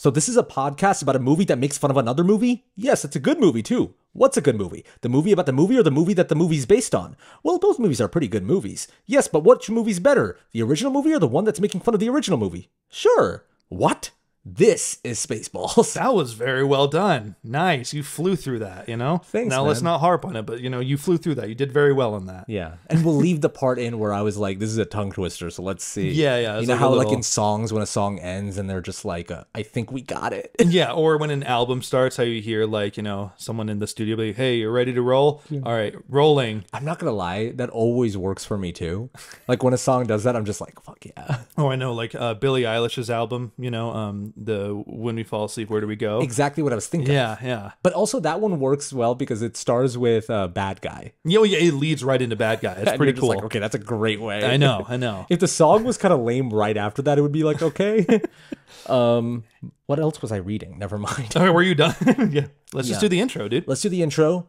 So this is a podcast about a movie that makes fun of another movie? Yes, it's a good movie too. What's a good movie? The movie about the movie or the movie that the movie's based on? Well, both movies are pretty good movies. Yes, but which movie's better? The original movie or the one that's making fun of the original movie? Sure. What? This is Spaceballs. That was very well done. Nice. You flew through that, you know? Thanks, Now, man. let's not harp on it, but, you know, you flew through that. You did very well on that. Yeah. And we'll leave the part in where I was like, this is a tongue twister, so let's see. Yeah, yeah. You know how, like, in songs, when a song ends and they're just like, I think we got it. Yeah, or when an album starts, how you hear, like, you know, someone in the studio be like, hey, you're ready to roll? All right, rolling. I'm not gonna lie, that always works for me, too. Like, when a song does that, I'm just like, fuck yeah. Oh, I know, like Billie Eilish's album, you know, the When We Fall Asleep, Where Do We Go? Exactly what I was thinking. Yeah, yeah. But also, that one works well because it stars with Bad Guy. Yeah, well, yeah, it leads right into Bad Guy. It's pretty cool. Like, okay, that's a great way. I know, I know. If the song was kind of lame right after that, it would be like, okay. What else was I reading? Never mind. All right, were you done? Yeah. Let's just do the intro, dude. Let's do the intro.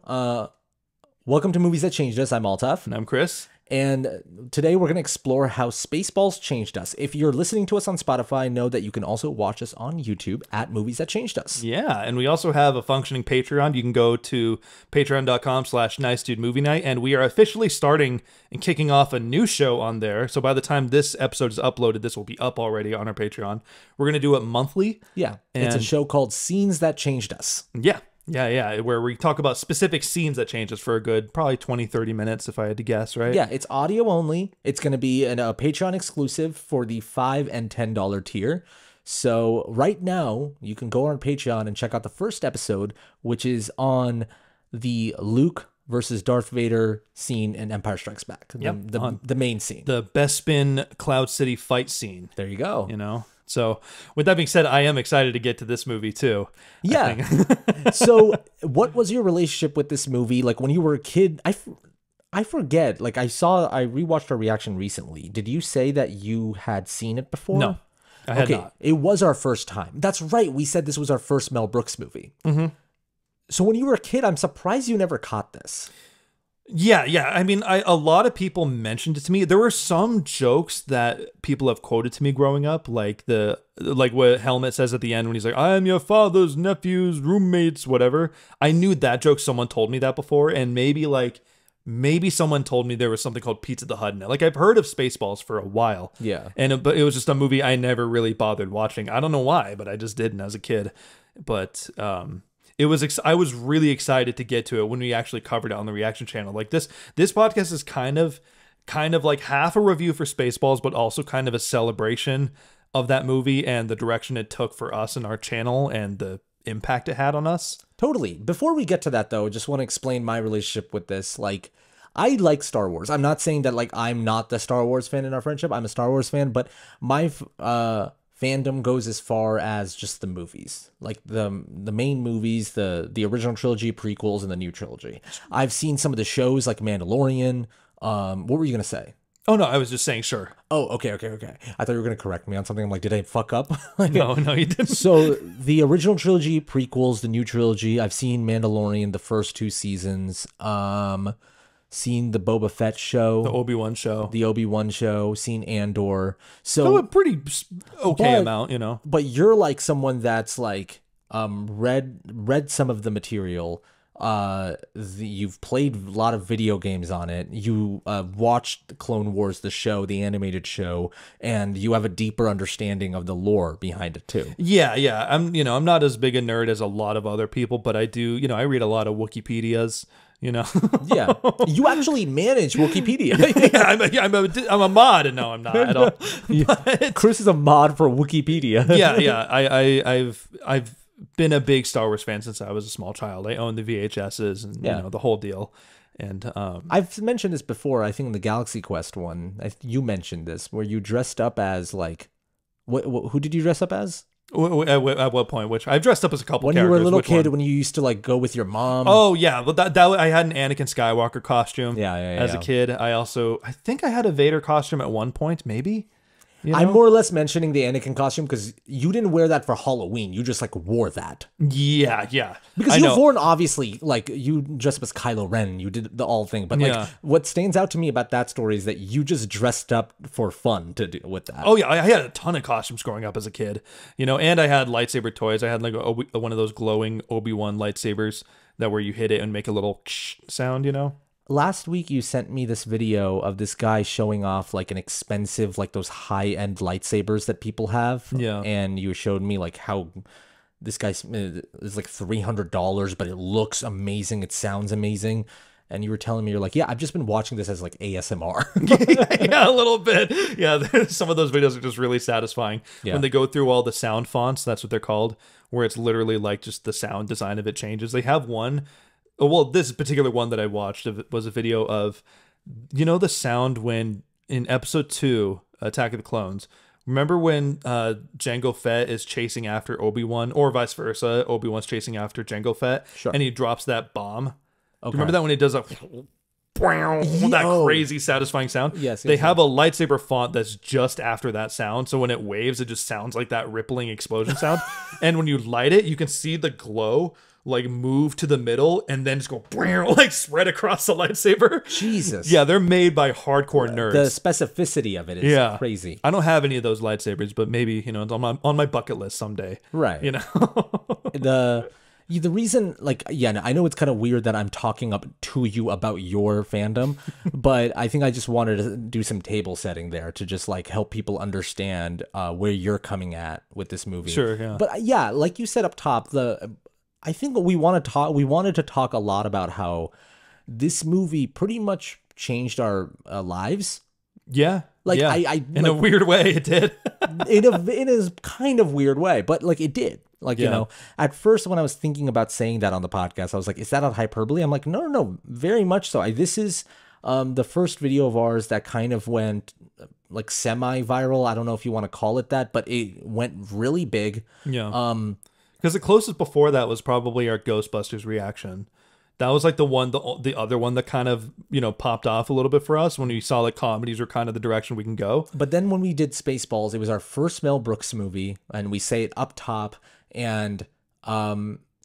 Welcome to Movies That Changed Us. I'm Altaf. And I'm Chris. And today we're going to explore how Spaceballs changed us. If you're listening to us on Spotify, know that you can also watch us on YouTube at Movies That Changed Us. Yeah, and we also have a functioning Patreon. You can go to patreon.com/nicedudemovienight, and we are officially starting and kicking off a new show on there. So by the time this episode is uploaded, this will be up already on our Patreon. We're going to do it monthly. Yeah, it's a show called Scenes That Changed Us. Yeah. Yeah, yeah, where we talk about specific scenes that change us for a good probably 20, 30 minutes, if I had to guess, right? Yeah, it's audio only. It's going to be a Patreon exclusive for the $5 and $10 tier. So right now, you can go on Patreon and check out the first episode, which is on the Luke versus Darth Vader scene in Empire Strikes Back. The main scene. The Bespin Cloud City fight scene. There you go. You know? So, with that being said, I am excited to get to this movie too. Yeah. So, what was your relationship with this movie? Like when you were a kid, I forget. Like I rewatched our reaction recently. Did you say that you had seen it before? No, I had not. It was our first time. That's right. We said this was our first Mel Brooks movie. Mm-hmm. So when you were a kid, I'm surprised you never caught this. Yeah, yeah. I mean, a lot of people mentioned it to me. There were some jokes that people have quoted to me growing up, like what Helmet says at the end when he's like, "I am your father's nephew's roommates," whatever. I knew that joke. Someone told me that before, and maybe someone told me there was something called Pizza the Hut in it. Like I've heard of Spaceballs for a while. Yeah, but it was just a movie I never really bothered watching. I don't know why, but I just didn't as a kid. But I was really excited to get to it when we actually covered it on the reaction channel. Like this podcast is kind of like half a review for Spaceballs, but also kind of a celebration of that movie and the direction it took for us and our channel and the impact it had on us. Totally. Before we get to that though, I just want to explain my relationship with this. Like I like Star Wars. I'm not saying that like I'm not the Star Wars fan in our friendship. I'm a Star Wars fan, but my fandom goes as far as just the movies, like the main movies, the original trilogy, prequels, and the new trilogy. I've seen some of the shows like Mandalorian. What were you gonna say? Oh no, I was just saying sure. Oh, okay. I thought you were gonna correct me on something. I'm like, did I fuck up? No, you didn't. So the original trilogy, prequels, the new trilogy. I've seen Mandalorian, the first 2 seasons. Seen the Boba Fett show, the Obi-Wan show, seen Andor. So a pretty okay amount, you know. But you're like someone that's like read some of the material. You've played a lot of video games on it. You watched Clone Wars, the show, the animated show, and you have a deeper understanding of the lore behind it too. Yeah. I'm not as big a nerd as a lot of other people, but I do, I read a lot of Wikipedias. Yeah, you actually manage Wikipedia. Yeah, I'm a mod, and no, I'm not at all. But Chris is a mod for Wikipedia. Yeah. I've been a big Star Wars fan since I was a small child. I owned the VHSs and the whole deal. And I've mentioned this before. I think in the Galaxy Quest one, you mentioned this where you dressed up as like, who did you dress up as? At what point? Which I've dressed up as a couple when characters. When you were a little kid, when you used to like go with your mom. Oh yeah, but that I had an Anakin Skywalker costume. Yeah. As a kid, I think I had a Vader costume at one point, maybe. You know? I'm more or less mentioning the Anakin costume because you didn't wear that for Halloween. You just like wore that. Yeah, yeah. Because you've worn, obviously, like you dressed up as Kylo Ren. You did the all thing. But like what stands out to me about that story is that you just dressed up for fun to do with that. Oh yeah, I had a ton of costumes growing up as a kid, you know, and I had lightsaber toys. I had like one of those glowing Obi-Wan lightsabers that where you hit it and make a little sound, you know. Last week you sent me this video of this guy showing off like an expensive, like those high-end lightsabers that people have. Yeah. And you showed me like how this guy's is like $300, but it looks amazing. It sounds amazing. And you were telling me, you're like, yeah, I've just been watching this as like ASMR. Yeah, a little bit. Yeah, some of those videos are just really satisfying. When they go through all the sound fonts, that's what they're called, where it's literally like just the sound design of it changes. They have one. Well, this particular one that I watched was a video of, you know, the sound when in episode 2, Attack of the Clones. Remember when Jango Fett is chasing after Obi-Wan, or vice versa, Obi-Wan's chasing after Jango Fett, and he drops that bomb? Okay. Remember that when he does that, that crazy satisfying sound? Yes. They have a lightsaber font that's just after that sound, so when it waves, it just sounds like that rippling explosion sound. And when you light it, you can see the glow like move to the middle and then just go like spread across the lightsaber. Jesus. Yeah, they're made by hardcore nerds. The specificity of it is crazy. I don't have any of those lightsabers, but maybe, you know, it's on my bucket list someday. Right. You know. The reason, like, yeah, I know it's kind of weird that I'm talking up to you about your fandom, but I think I just wanted to do some table setting there to just like help people understand where you're coming at with this movie. Sure, yeah. But yeah, like you said up top, I think we wanted to talk a lot about how this movie pretty much changed our lives. Yeah. Like yeah. In a weird way, it did. in a kind of weird way, but like it did. Like, you know, at first when I was thinking about saying that on the podcast, I was like, is that a hyperbole? I'm like, no, very much so. This is the first video of ours that kind of went like semi-viral. I don't know if you want to call it that, but it went really big. Yeah. Because the closest before that was probably our Ghostbusters reaction. That was like the other one that kind of, you know, popped off a little bit for us when we saw like comedies are kind of the direction we can go. But then when we did Spaceballs, it was our first Mel Brooks movie, and we say it up top, and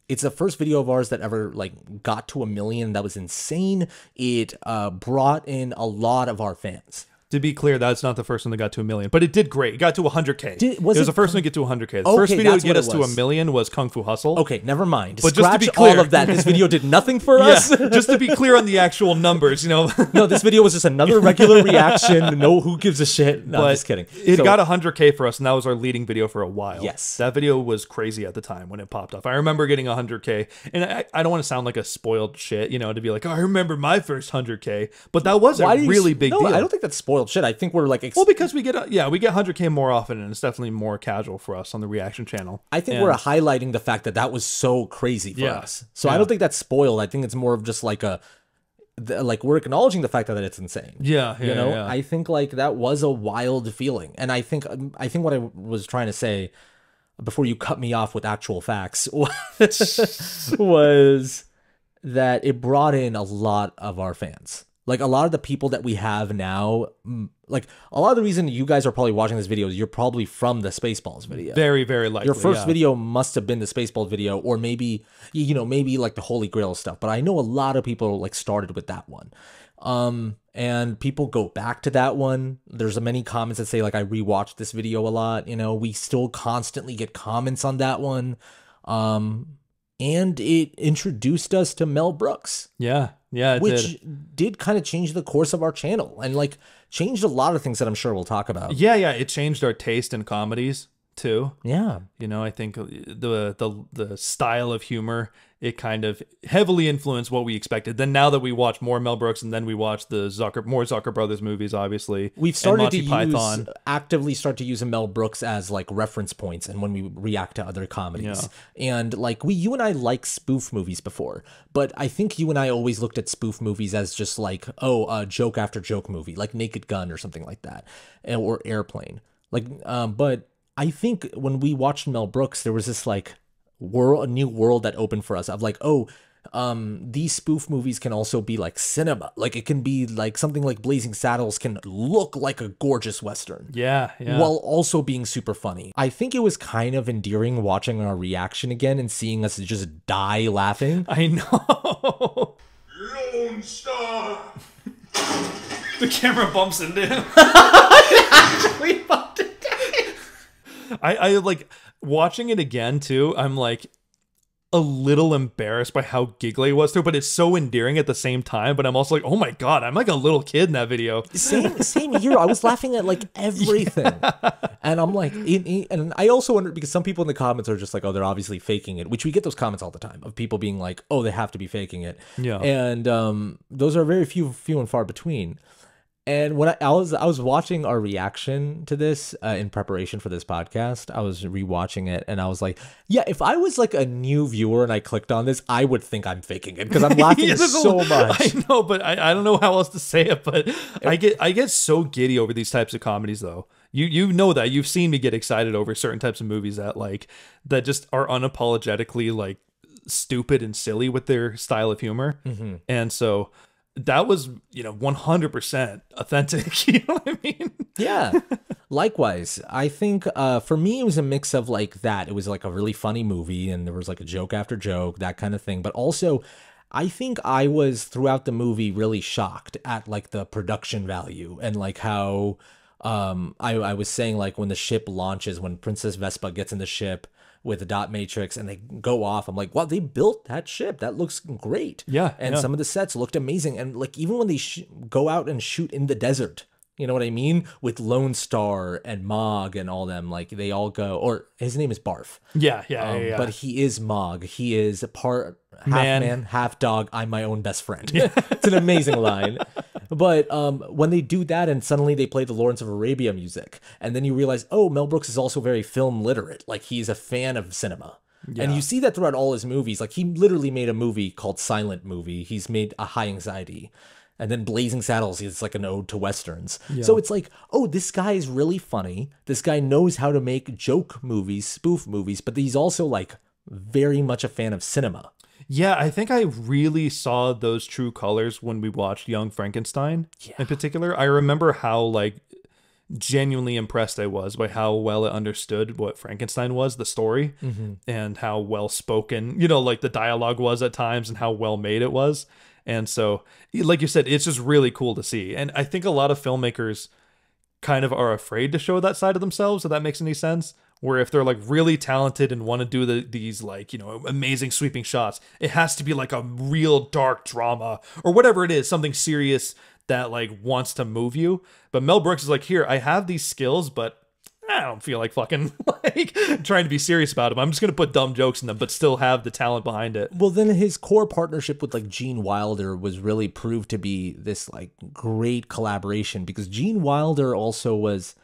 it's the first video of ours that ever like got to 1 million. That was insane. It brought in a lot of our fans. To be clear, that's not the first one that got to 1 million, but it did great. It got to 100K. It was the first one to get to 100K. The first video to get us to 1 million was Kung Fu Hustle. Okay, never mind. But Scratch just to be clear, all of that. This video did nothing for us. Just to be clear on the actual numbers, you know. No, this video was just another regular reaction. No, who gives a shit? No, I'm just kidding. It got 100K for us, and that was our leading video for a while. Yes. That video was crazy at the time when it popped off. I remember getting 100K, and I don't want to sound like a spoiled shit, you know, to be like, oh, I remember my first 100K, but that was a really big deal. I don't think that's spoiled shit. I think we're like, well, because we get 100K more often, and it's definitely more casual for us on the reaction channel. I think we're highlighting the fact that was so crazy for us. So I don't think that's spoiled. I think it's more of just like we're acknowledging the fact that it's insane. Yeah, you know. I think like that was a wild feeling, and I think what I was trying to say before you cut me off with actual facts was that it brought in a lot of our fans. Like a lot of the people that we have now, like a lot of the reason you guys are probably watching this video is you're probably from the Spaceballs video. Very, very likely. Your first video must have been the Spaceballs video, or maybe, you know, maybe like the Holy Grail stuff. But I know a lot of people like started with that one. And people go back to that one. There's many comments that say like, I rewatched this video a lot. You know, we still constantly get comments on that one. And it introduced us to Mel Brooks. Yeah, it which did kind of change the course of our channel and like changed a lot of things that I'm sure we'll talk about. Yeah, it changed our taste in comedies too. Yeah, you know, I think the style of humor, it kind of heavily influenced what we expected. Then now that we watch more Mel Brooks and then we watch the more Zucker Brothers movies, obviously we've started to actively start to use Mel Brooks as like reference points, and when we react to other comedies, and like you and I like spoof movies before, but I think you and I always looked at spoof movies as just like a joke after joke movie, like Naked Gun or something like that, or Airplane, like but I think when we watched Mel Brooks, there was this like a new world that opened for us of like, oh, these spoof movies can also be like cinema. Like it can be like something like Blazing Saddles can look like a gorgeous Western. Yeah, yeah. While also being super funny. I think it was kind of endearing watching our reaction again and seeing us just die laughing. I know. Lone Star. The camera bumps into him. Actually bumped it. I like watching it again too. I'm like a little embarrassed by how giggly it was too, but it's so endearing at the same time. But I'm also like, oh my god, I'm like a little kid in that video. Same here. I was laughing at like everything, and I'm like, and I also wonder because some people in the comments are just like, oh, they're obviously faking it, which we get those comments all the time of people being like, oh, they have to be faking it. Yeah, and those are very few and far between. And when I was watching our reaction to this in preparation for this podcast, I was rewatching it and I was like, yeah, if I was like a new viewer and I clicked on this, I would think I'm faking it because I'm laughing so much. I know, but I don't know how else to say it, but I get so giddy over these types of comedies though. You know that. You've seen me get excited over certain types of movies that just are unapologetically like stupid and silly with their style of humor. Mm-hmm. And so that was, 100% authentic. You know what I mean? Yeah. Likewise, I think for me, it was a mix of like that. It was like a really funny movie and there was like a joke after joke, that kind of thing. But also, I think I was throughout the movie really shocked at like the production value and like how I was saying like when the ship launches, when Princess Vespa gets in the ship with the dot matrix and they go off, I'm like, wow, they built that ship. That looks great. Yeah. And some of the sets looked amazing. And like, even when they go out and shoot in the desert, you know what I mean? With Lone Star and Mog and all them, like they all go, or his name is Barf. Yeah. But he is Mog. He is a part half man, half dog. I'm my own best friend. It's an amazing line. But when they do that and suddenly they play the Lawrence of Arabia music, and then you realize, oh, Mel Brooks is also very film literate. Like he's a fan of cinema. Yeah. And you see that throughout all his movies. Like he literally made a movie called Silent Movie. He's made a High Anxiety. And then Blazing Saddles is like an ode to Westerns. Yeah. So it's like, oh, this guy is really funny. This guy knows how to make joke movies, spoof movies, but he's also like very much a fan of cinema. Yeah, I think I really saw those true colors when we watched Young Frankenstein in particular. I remember how like genuinely impressed I was by how well it understood what Frankenstein was, the story, and how well spoken, like the dialogue was at times and how well made it was. And so, like you said, it's just really cool to see. And I think a lot of filmmakers kind of are afraid to show that side of themselves, if that makes any sense. Where if they're like really talented and want to do these like, amazing sweeping shots, it has to be like a real dark drama or whatever it is, something serious that like wants to move you. But Mel Brooks is like, here, I have these skills, but I don't feel like fucking like trying to be serious about them. I'm just going to put dumb jokes in them, but still have the talent behind it. Well, then his core partnership with like Gene Wilder was really proved to be this like great collaboration because Gene Wilder also was,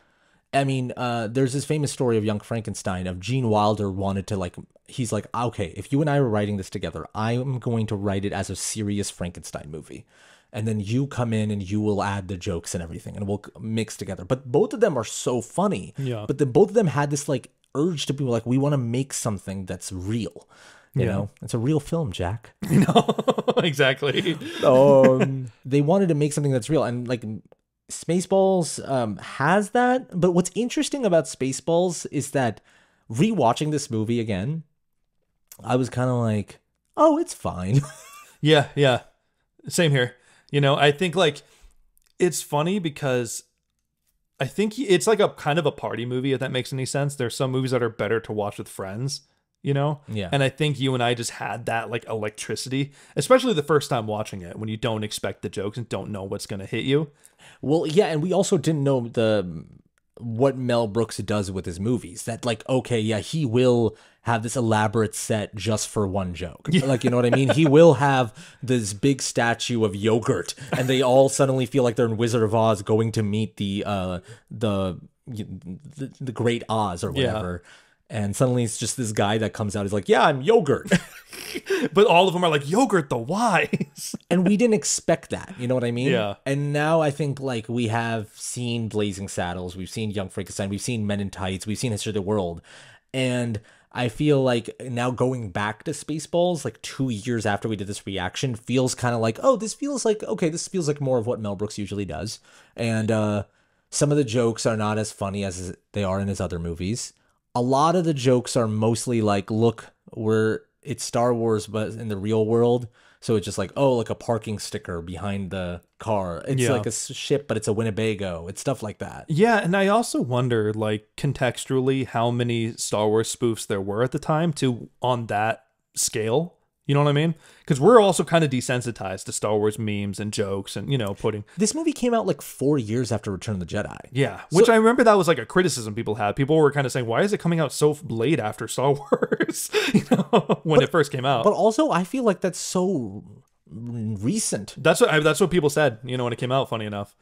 I mean, there's this famous story of Young Frankenstein of Gene Wilder wanted to like, he's like, okay, if you and I were writing this together, I am going to write it as a serious Frankenstein movie. And then you come in and you will add the jokes and everything and we'll mix together. But both of them are so funny. Yeah. But then both of them had this like urge to be like, we want to make something that's real. You know, it's a real film, Jack. No, exactly. They wanted to make something that's real. And like Spaceballs has that. But what's interesting about Spaceballs is that rewatching this movie again, I was kind of like, oh, it's fine. Yeah. Same here. I think like it's funny because I think it's like a kind of a party movie, if that makes any sense. There's some movies that are better to watch with friends, Yeah. And I think you and I just had that like electricity, especially the first time watching it when you don't expect the jokes and don't know what's going to hit you. Well, yeah. And we also didn't know what Mel Brooks does with his movies. That like, okay, yeah, he will have this elaborate set just for one joke. Yeah. Like, you know what I mean? He will have this big statue of yogurt and they all suddenly feel like they're in Wizard of Oz going to meet the Great Oz or whatever. Yeah. And suddenly it's just this guy that comes out. He's like, yeah, I'm yogurt. But all of them are like, yogurt the wise. And we didn't expect that. You know what I mean? Yeah. And now I think like we have seen Blazing Saddles. We've seen Young Frankenstein. We've seen Men in Tights. We've seen History of the World. And I feel like now going back to Spaceballs, like 2 years after we did this reaction, feels kind of like, oh, this feels like, okay, this feels like more of what Mel Brooks usually does. And some of the jokes are not as funny as they are in his other movies. A lot of the jokes are mostly like, look, it's Star Wars, but in the real world. So it's just like, oh, like a parking sticker behind the car. It's like a ship, but it's a Winnebago. It's stuff like that. Yeah, and I also wonder, like, contextually, how many Star Wars spoofs there were at the time on that scale. You know what I mean? Because we're also kind of desensitized to Star Wars memes and jokes and, putting... This movie came out like 4 years after Return of the Jedi. Yeah, which I remember that was like a criticism people had. People were kind of saying, why is it coming out so late after Star Wars? When it first came out. But also, I feel like that's so recent. That's what people said, when it came out, funny enough.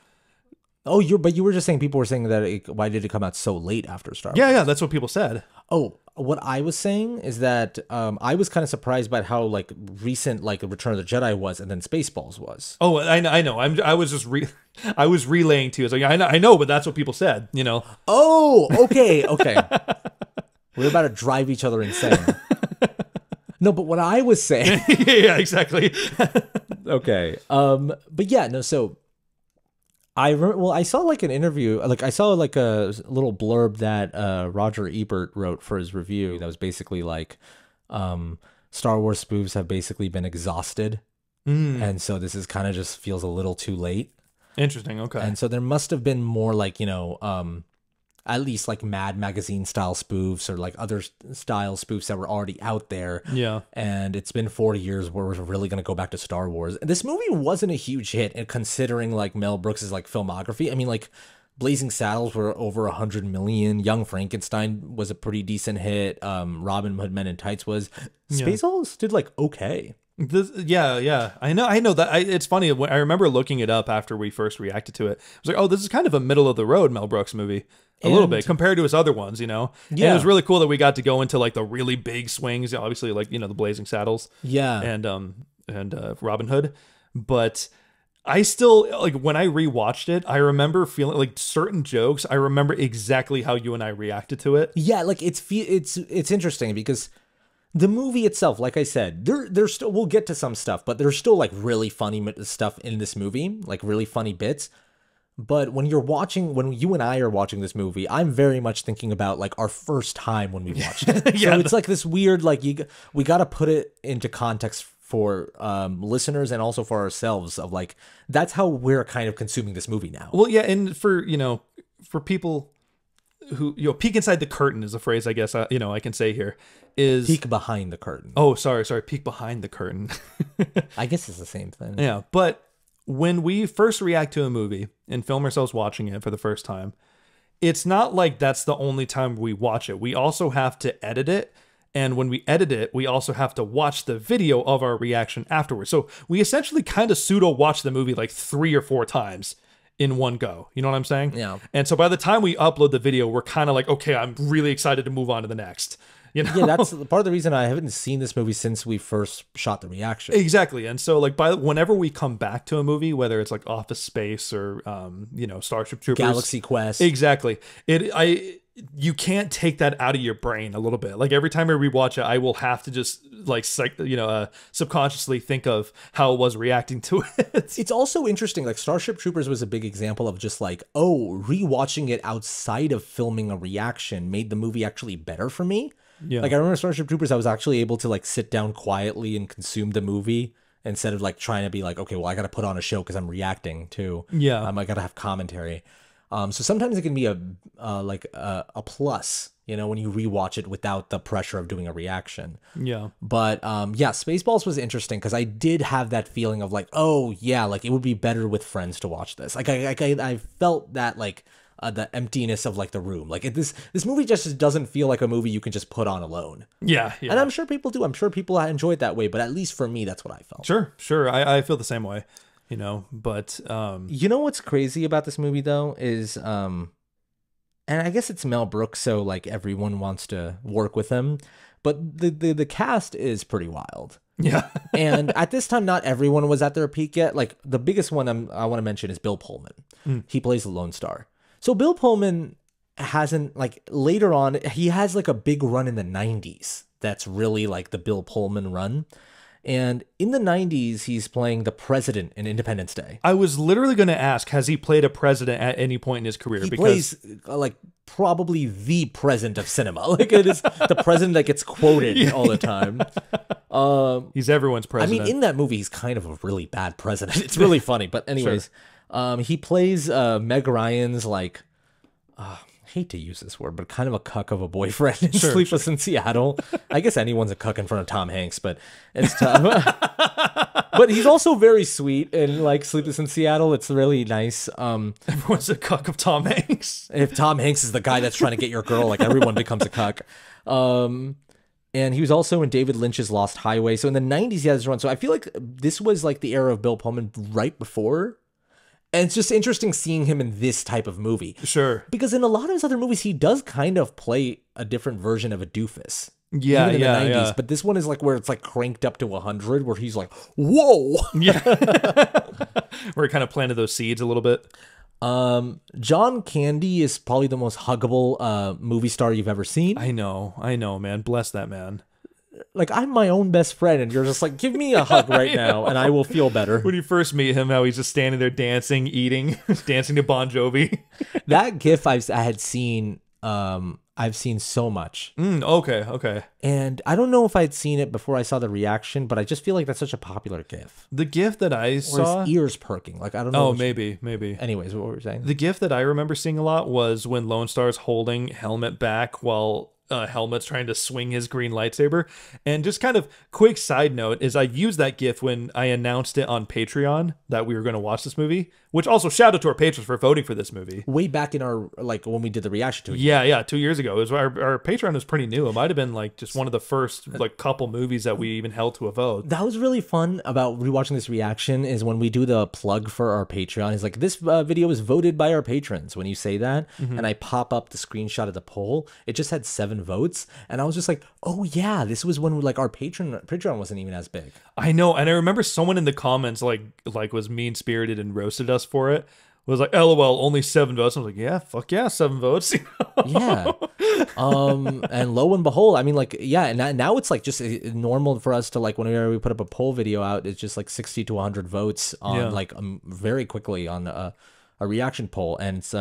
Oh, but you were just saying, people were saying that why did it come out so late after Star Wars? Yeah, that's what people said. Oh, what I was saying is that I was kind of surprised by how like recent like Return of the Jedi was, and then Spaceballs was. Oh, I know. I was just I was relaying to you. I was like, I know, but that's what people said. Oh, okay. We're about to drive each other insane. No, but what I was saying. Yeah, exactly. Okay. But yeah, no. So I saw like an interview, like I saw like a little blurb that Roger Ebert wrote for his review that was basically like Star Wars spoofs have basically been exhausted. And so this is kind of just feels a little too late. Interesting. Okay. And so there must have been more like, at least like Mad Magazine style spoofs or like other style spoofs that were already out there. Yeah. And it's been 40 years where we're really going to go back to Star Wars. This movie wasn't a huge hit, and considering like Mel Brooks's like filmography. I mean, like Blazing Saddles were over 100 million. Young Frankenstein was a pretty decent hit. Robin Hood Men in Tights was. Spaceballs did like okay. Yeah. I know that. It's funny. I remember looking it up after we first reacted to it. I was like, oh, this is kind of a middle of the road Mel Brooks movie. A little bit compared to his other ones, Yeah. And it was really cool that we got to go into like the really big swings, obviously like, the Blazing Saddles. Yeah. And Robin Hood. But I still, like, when I rewatched it, I remember feeling like certain jokes, I remember exactly how you and I reacted to it. Yeah, like it's interesting because the movie itself, like I said, there's still, we'll get to some stuff, but there's still like really funny stuff in this movie, like really funny bits. But when you and I are watching this movie, I'm very much thinking about like our first time when we watched it. So it's like this weird, like we got to put it into context for listeners and also for ourselves of like, that's how we're kind of consuming this movie now. Well, yeah. And for people who, peek inside the curtain is a phrase, I guess, I can say here is peek behind the curtain. Oh, sorry. Peek behind the curtain. I guess it's the same thing. Yeah. But when we first react to a movie and film ourselves watching it for the first time, it's not like that's the only time we watch it. We also have to edit it. And when we edit it, we also have to watch the video of our reaction afterwards. So we essentially kind of pseudo watch the movie like 3 or 4 times in one go. You know what I'm saying? Yeah. And so by the time we upload the video, we're kind of like, okay, I'm really excited to move on to the next. Yeah, that's part of the reason I haven't seen this movie since we first shot the reaction. Exactly. And so like whenever we come back to a movie, whether it's like Office Space or Starship Troopers, Galaxy Quest. Exactly. You can't take that out of your brain a little bit. Like every time I rewatch it, I will have to just like subconsciously think of how I was reacting to it. It's also interesting. Like Starship Troopers was a big example of just like, rewatching it outside of filming a reaction made the movie actually better for me. Yeah. Like I remember Starship Troopers, I was actually able to like sit down quietly and consume the movie instead of like trying to be like, okay, well I got to put on a show because I'm reacting too. Yeah. I got to have commentary. So sometimes it can be a plus, when you rewatch it without the pressure of doing a reaction. Yeah. But Spaceballs was interesting because I did have that feeling of like, oh yeah, like it would be better with friends to watch this. Like I felt that like the emptiness of like the room. Like this movie just doesn't feel like a movie you can just put on alone. Yeah. And I'm sure people do. I'm sure people enjoy it that way. But at least for me, that's what I felt. Sure. I feel the same way. But what's crazy about this movie though is and I guess it's Mel Brooks, so like everyone wants to work with him, but the cast is pretty wild. Yeah. And at this time, not everyone was at their peak yet. Like the biggest one I want to mention is Bill Pullman. He plays the Lone Star. So Bill Pullman hasn't, like, later on, he has like a big run in the 90s. That's really like the Bill Pullman run. And in the 90s, he's playing the president in Independence Day. I was literally going to ask, has he played a president at any point in his career? He plays like probably the president of cinema. Like it is the president that gets quoted all the time. He's everyone's president. I mean, in that movie, he's kind of a really bad president. It's really funny. But anyways, he plays Meg Ryan's like, I hate to use this word, but kind of a cuck of a boyfriend in Sleepless in Seattle. I guess anyone's a cuck in front of Tom Hanks, but it's tough. But he's also very sweet in like Sleepless in Seattle. It's really nice. Everyone's a cuck of Tom Hanks. If Tom Hanks is the guy that's trying to get your girl, like everyone becomes a cuck. And he was also in David Lynch's Lost Highway. So in the 90s, he had this run. So I feel like this was like the era of Bill Pullman right before. And it's just interesting seeing him in this type of movie. Sure. Because in a lot of his other movies, he does kind of play a different version of a doofus. Yeah, even in the 90s. Yeah. But this one is like where it's like cranked up to 100, where he's like, whoa. Yeah. Where he kind of planted those seeds a little bit. John Candy is probably the most huggable movie star you've ever seen. I know, man. Bless that man. Like, I'm my own best friend, and you're just like, give me a hug right now, and I will feel better. When you first meet him, how he's just standing there dancing, eating, dancing to Bon Jovi. That GIF I had seen, I've seen so much. Okay. And I don't know if I'd seen it before I saw the reaction, but I just feel like that's such a popular GIF. The GIF that I saw... his ears perking. Like, I don't know. Oh, maybe. Anyways, what were we saying? The GIF that I remember seeing a lot was when Lone Star's holding Helmet back while... Helmet's trying to swing his green lightsaber. And just kind of quick side note is I used that GIF when I announced it on Patreon that we were going to watch this movie, which also shout out to our patrons for voting for this movie. Way back in our, like, when we did the reaction to it. Yeah, 2 years ago. It was our Patreon was pretty new. It might have been like just one of the first like couple movies that we even held to a vote. That was really fun about rewatching this reaction is when we do the plug for our Patreon. It's like, this video is voted by our patrons. When you say that, and I pop up the screenshot of the poll, it just had 7 votes, and I was just like, oh yeah, this was when like our Patreon wasn't even as big. I know, and I remember someone in the comments like was mean-spirited and roasted us for it. Was like, LOL, only 7 votes. I was like, yeah, fuck yeah, 7 votes. Yeah. And lo and behold, I mean, like, yeah, and now it's like just normal for us to like whenever we put up a poll video out, it's just like 60 to 100 votes on like very quickly on a reaction poll, and it's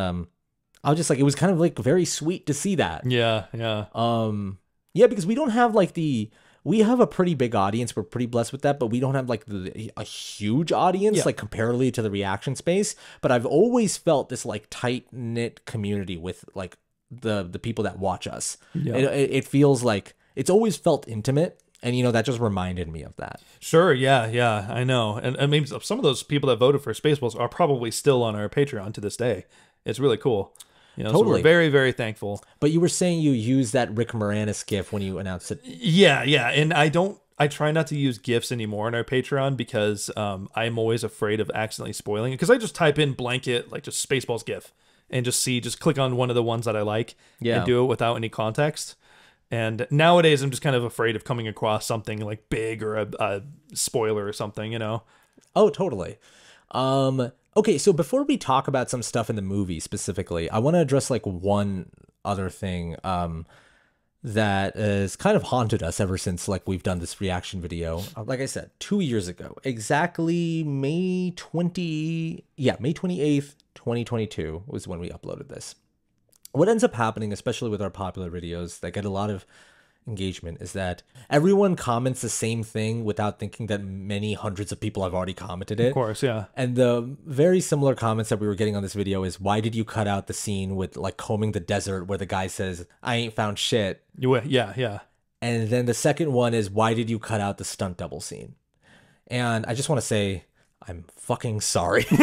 I was just like, it was kind of like very sweet to see that. Yeah. Yeah, because we don't have like we have a pretty big audience. We're pretty blessed with that, but we don't have like a huge audience, like comparatively to the reaction space. But I've always felt this like tight knit community with like the people that watch us. Yeah. It feels like it's always felt intimate. And, you know, that just reminded me of that. Sure. Yeah. I know. And I mean, some of those people that voted for Spaceballs are probably still on our Patreon to this day. It's really cool. You know, totally. So we're very, very thankful. But you were saying you used that Rick Moranis GIF when you announced it. Yeah. And I try not to use GIFs anymore on our Patreon because I'm always afraid of accidentally spoiling it. Because I just type in blanket, like just Spaceballs GIF, and just click on one of the ones that I like and do it without any context. And nowadays I'm just kind of afraid of coming across something like big or a spoiler or something, you know? Oh, totally. Okay, so before we talk about some stuff in the movie specifically, I want to address like one other thing that has kind of haunted us ever since like we've done this reaction video. Like I said, 2 years ago, exactly May 28th, 2022 was when we uploaded this. What ends up happening, especially with our popular videos that get a lot of engagement, is that everyone comments the same thing without thinking that many hundreds of people have already commented it. Of course, yeah. And the very similar comments that we were getting on this video is, why did you cut out the scene with like combing the desert where the guy says, I ain't found shit? Yeah. And then the second one is, why did you cut out the stunt double scene? And I just want to say, I'm fucking sorry. We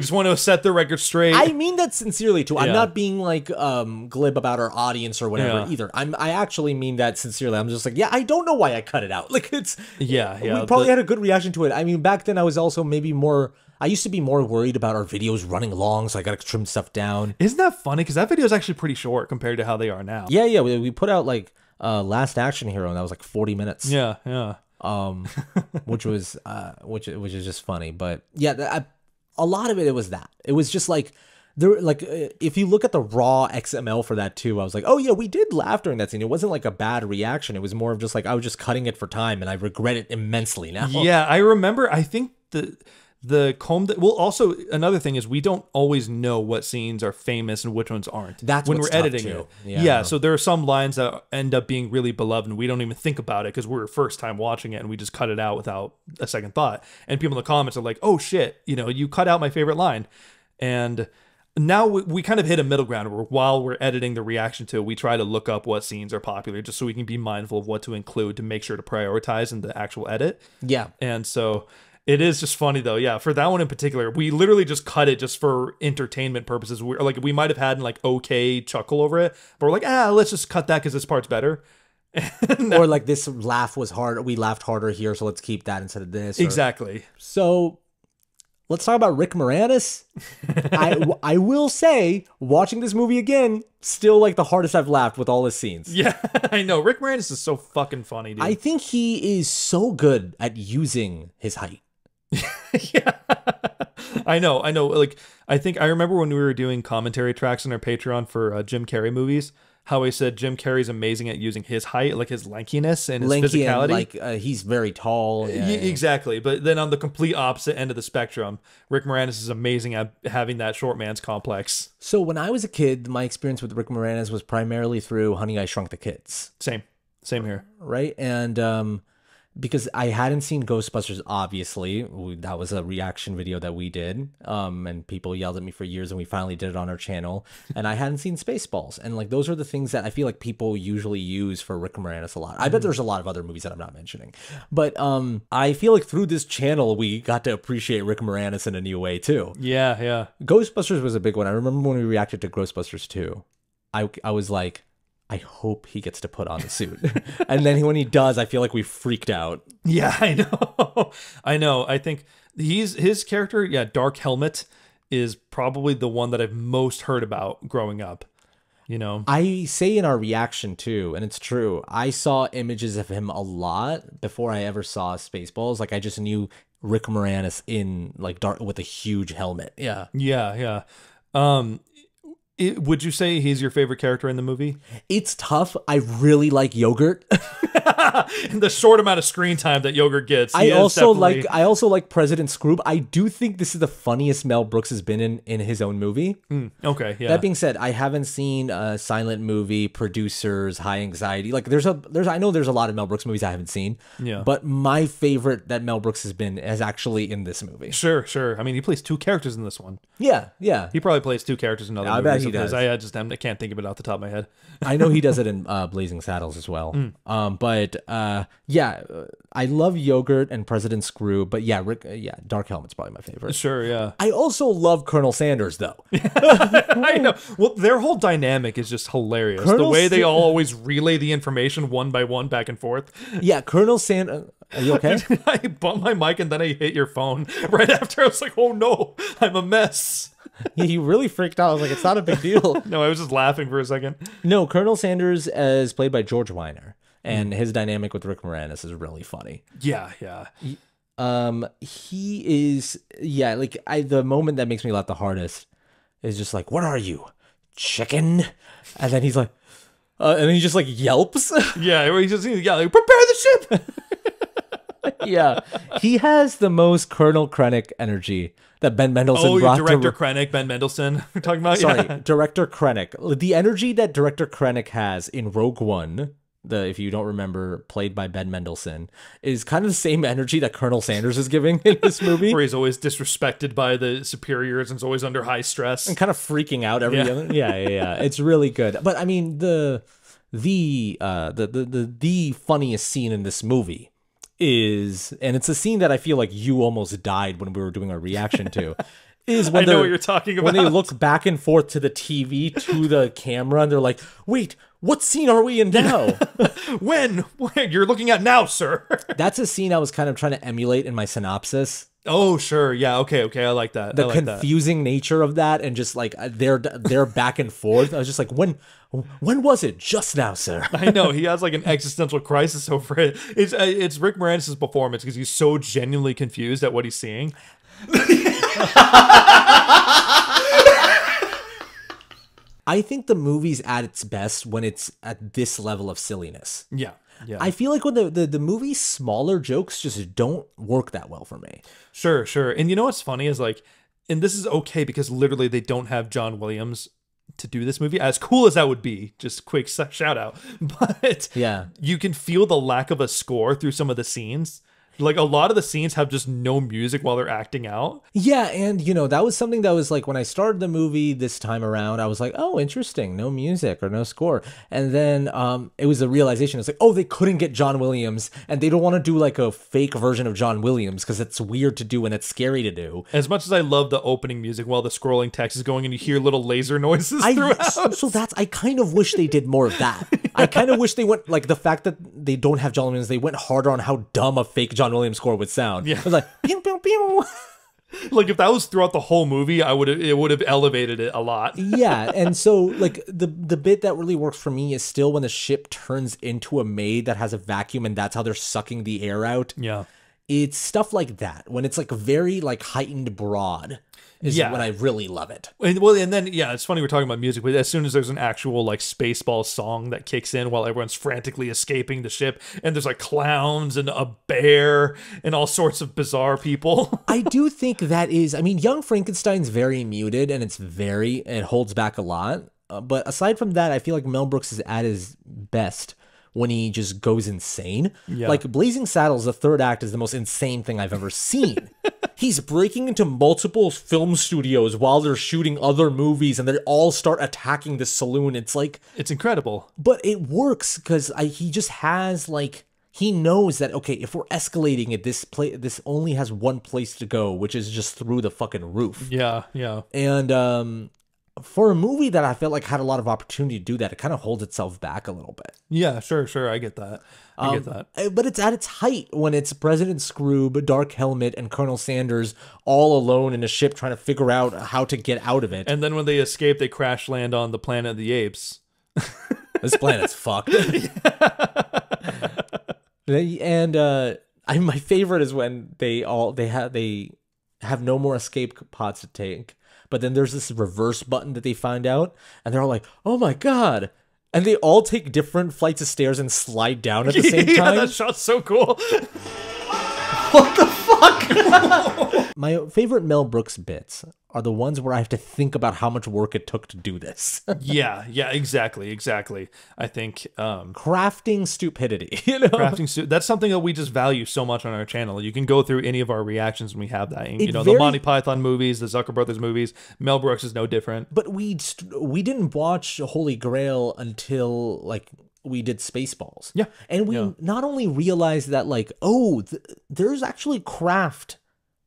just want to set the record straight. I mean that sincerely too. I'm not being like glib about our audience or whatever either. I actually mean that sincerely. I'm just like, yeah, I don't know why I cut it out. Like it's we probably had a good reaction to it. I mean, back then I was also maybe more. I used to be more worried about our videos running long, so I got to trim stuff down. Isn't that funny? Because that video is actually pretty short compared to how they are now. Yeah. We put out like Last Action Hero, and that was like 40 minutes. Yeah. Which is just funny. But yeah, a lot of it was that. It was just like There, like, if you look at the raw XML for that too, I was like, oh yeah, we did laugh during that scene. It wasn't like a bad reaction. It was more of just like I was just cutting it for time, and I regret it immensely now. Yeah, I remember. I think the comb. Well, also another thing is we don't always know what scenes are famous and which ones aren't. That's when what's we're tough, editing too. it. Yeah. So there are some lines that end up being really beloved, and we don't even think about it because we're first time watching it, and we just cut it out without a second thought. And people in the comments are like, "Oh shit, you cut out my favorite line," and now we kind of hit a middle ground where while we're editing the reaction to it, we try to look up what scenes are popular just so we can be mindful of what to include to make sure to prioritize in the actual edit. Yeah. And so it is just funny though. Yeah. For that one in particular, we literally just cut it just for entertainment purposes. We're like, we might've had like okay chuckle over it, but we're like, let's just cut that because this part's better. Or like this laugh was hard. We laughed harder here, so let's keep that instead of this. Exactly. So let's talk about Rick Moranis. I will say, watching this movie again, still like the hardest I've laughed with all his scenes. Yeah, I know. Rick Moranis is so fucking funny, dude. I think he is so good at using his height. Yeah. I know. Like, I remember when we were doing commentary tracks on our Patreon for Jim Carrey movies, how I said Jim Carrey's amazing at using his height, like his lankiness and his physicality. And like he's very tall. Yeah, exactly. But then on the complete opposite end of the spectrum, Rick Moranis is amazing at having that short man's complex. So when I was a kid, my experience with Rick Moranis was primarily through Honey, I Shrunk the Kids. Same here. Right? And because I hadn't seen Ghostbusters, obviously. That was a reaction video that we did. And people yelled at me for years, and we finally did it on our channel. And I hadn't seen Spaceballs. And like those are the things that I feel like people usually use for Rick Moranis a lot. I bet there's a lot of other movies that I'm not mentioning. But I feel like through this channel, we got to appreciate Rick Moranis in a new way, too. Yeah. Ghostbusters was a big one. I remember when we reacted to Ghostbusters 2, I was like, I hope he gets to put on the suit. And then when he does, I feel like we freaked out. Yeah, I know. I know. I think his character, Dark Helmet, is probably the one that I've most heard about growing up. I say in our reaction too, and it's true, I saw images of him a lot before I ever saw Spaceballs. Like I just knew Rick Moranis in like dark with a huge helmet. Yeah. Yeah. Would you say he's your favorite character in the movie? It's tough. I really like Yogurt. In the short amount of screen time that Yogurt gets, I also like President Scroob. I do think this is the funniest Mel Brooks has been in his own movie. Okay, yeah. That being said, I haven't seen a silent movie, Producers, High Anxiety. Like I know there's a lot of Mel Brooks movies I haven't seen. Yeah. But my favorite that Mel Brooks has been is actually in this movie. Sure. I mean, he plays two characters in this one. Yeah. He probably plays two characters in other movies. I bet he does. I can't think of it off the top of my head. I know he does it in Blazing Saddles as well. I love Yogurt and President Screw, but Dark Helmet's probably my favorite. Sure, yeah. I also love Colonel Sanders though. I know. Well, their whole dynamic is just hilarious. The way they all always relay the information one by one back and forth. Yeah, Colonel Sanders. Are you okay? I bumped my mic and then I hit your phone right after. I was like, oh no, I'm a mess. He really freaked out. I was like, it's not a big deal. No, I was just laughing for a second. No, Colonel Sanders is played by George Weiner, and his dynamic with Rick Moranis is really funny. Yeah. He is, the moment that makes me laugh the hardest is just like, what are you, chicken? And then he's like, and then he just like yelps. Yeah, he's just yelling, prepare the ship. Yeah, he has the most Colonel Krennic energy that Ben Mendelsohn brought to... Director Krennic, Ben Mendelsohn we're talking about? Sorry, Director Krennic. The energy that Director Krennic has in Rogue One, if you don't remember, played by Ben Mendelsohn, is kind of the same energy that Colonel Sanders is giving in this movie. Where he's always disrespected by the superiors and is always under high stress. And kind of freaking out every other... Yeah. It's really good. But I mean, the funniest scene in this movie is, and it's a scene that I feel like you almost died when we were doing our reaction to, is when I know what you're talking about. When they look back and forth to the TV, to the camera, and they're like, wait, what scene are we in now? When? You're looking at now, sir. That's a scene I was kind of trying to emulate in my synopsis. Oh, sure. Yeah, okay, I like that. The confusing nature of that, and just like their back and forth. I was just like, when was it? Just now, sir. I know, he has like an existential crisis over it. It's Rick Moranis' performance because he's so genuinely confused at what he's seeing. I think the movie's at its best when it's at this level of silliness. Yeah. Yeah. I feel like when the movie's smaller jokes just don't work that well for me. Sure, sure. And you know what's funny is like, and this is okay because literally they don't have John Williams to do this movie. As cool as that would be, just quick shout out. But Yeah. you can feel the lack of a score through some of the scenes. Like a lot of the scenes have just no music while they're acting out. Yeah, and that was something that was like when I started the movie this time around, I was like, oh, interesting, no music or no score. And then it was a realization. It's like, oh, they couldn't get John Williams, and they don't want to do like a fake version of John Williams because it's weird to do and it's scary to do. As much as I love the opening music while the scrolling text is going and you hear little laser noises throughout. So I kind of wish they did more of that. I kind of wish they went, like, the fact that they don't have John Williams, they went harder on how dumb a fake John Williams score would sound. Yeah. It was like, pew, pew, pew. Like if that was throughout the whole movie, it would have elevated it a lot. Yeah, and so like the bit that really works for me is still when the ship turns into a maid that has a vacuum and that's how they're sucking the air out. Yeah. It's stuff like that when it's like very like heightened broad is when I really love it. And then it's funny we're talking about music, but as soon as there's an actual like Spaceballs song that kicks in while everyone's frantically escaping the ship, and there's like clowns and a bear and all sorts of bizarre people. I do think that is, I mean, Young Frankenstein's very muted and it holds back a lot. But aside from that, I feel like Mel Brooks is at his best when he just goes insane. Yeah. Like Blazing Saddles, the third act is the most insane thing I've ever seen. He's breaking into multiple film studios while they're shooting other movies and they all start attacking the saloon. It's like, it's incredible. But it works because he just has like, he knows that, okay, if we're escalating it, this only has one place to go, which is just through the fucking roof. Yeah, yeah. And for a movie that I felt like had a lot of opportunity to do that, it kind of holds itself back a little bit. Yeah, sure. I get that. I get that. But it's at its height when it's President Scroob, Dark Helmet, and Colonel Sanders all alone in a ship trying to figure out how to get out of it. And then when they escape, they crash land on the planet of the apes. This planet's fucked. And my favorite is when they have no more escape pods to take. But then there's this reverse button that they find out, and they're all like, oh my God. And they all take different flights of stairs and slide down at the same time. Yeah, that shot's so cool. What the fuck? My favorite Mel Brooks bits are the ones where I have to think about how much work it took to do this. yeah, exactly. I think crafting stupidity, that's something that we just value so much on our channel. You can go through any of our reactions and we have that. The Monty Python movies, the Zucker Brothers movies, Mel Brooks is no different. But we didn't watch Holy Grail until like we did Spaceballs. Yeah. And we not only realized that like, there's actually craft